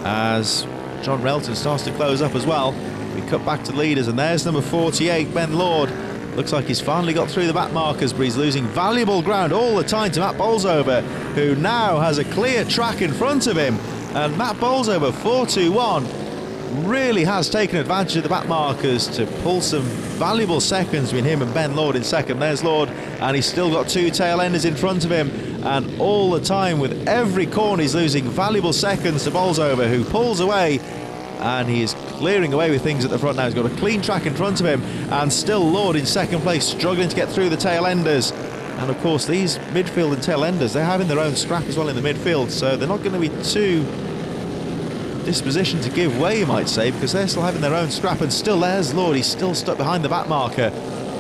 as John Relton starts to close up as well. We cut back to leaders and there's number 48 Ben Lord. Looks like he's finally got through the back markers, but he's losing valuable ground all the time to Matt Bolsover, who now has a clear track in front of him. And Matt Bolsover 4-2-1 really has taken advantage of the back markers to pull some valuable seconds between him and Ben Lord in second. There's Lord, and he's still got two tail enders in front of him, and all the time with every corner he's losing valuable seconds to Bolsover, who pulls away, and he is clearing away with things at the front now. He's got a clean track in front of him, and still Lord in second place, struggling to get through the tail enders. And of course these midfield and tail enders, they're having their own scrap as well in the midfield, so they're not going to be too disposition to give way, you might say, because they're still having their own scrap. And still there's Lord, he's still stuck behind the back marker.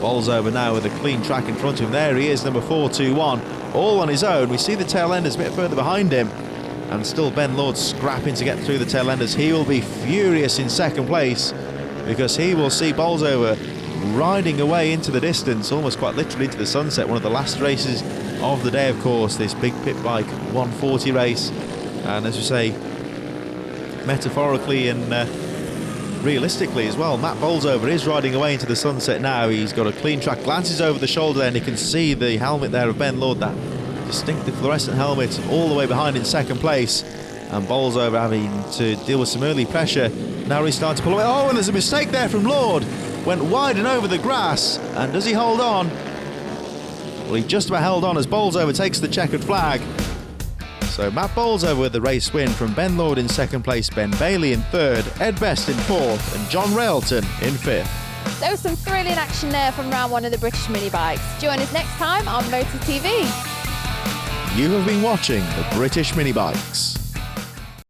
Bolsover now with a clean track in front of him. There he is, number 4-2-1, all on his own. We see the tail enders a bit further behind him, and still Ben Lord scrapping to get through the tail enders. He will be furious in second place because he will see Bolsover riding away into the distance, almost quite literally into the sunset. One of the last races of the day, of course, this big pit bike 140 race. And as we say, metaphorically and realistically as well, Matt Bolsover is riding away into the sunset now. He's got a clean track, glances over the shoulder there, and you can see the helmet there of Ben Lord, that distinctive fluorescent helmet, all the way behind in second place. And Bolsover having to deal with some early pressure. Now he's starting to pull away. Oh, and there's a mistake there from Lord. Went wide and over the grass, and does he hold on? Well, he just about held on as Bolsover takes the checkered flag. So Matt Bolsover with the race win from Ben Lord in second place, Ben Bailey in third, Ed Best in fourth, and John Railton in fifth. There was some thrilling action there from round one of the British mini bikes. Join us next time on Motor TV. You have been watching the British mini bikes.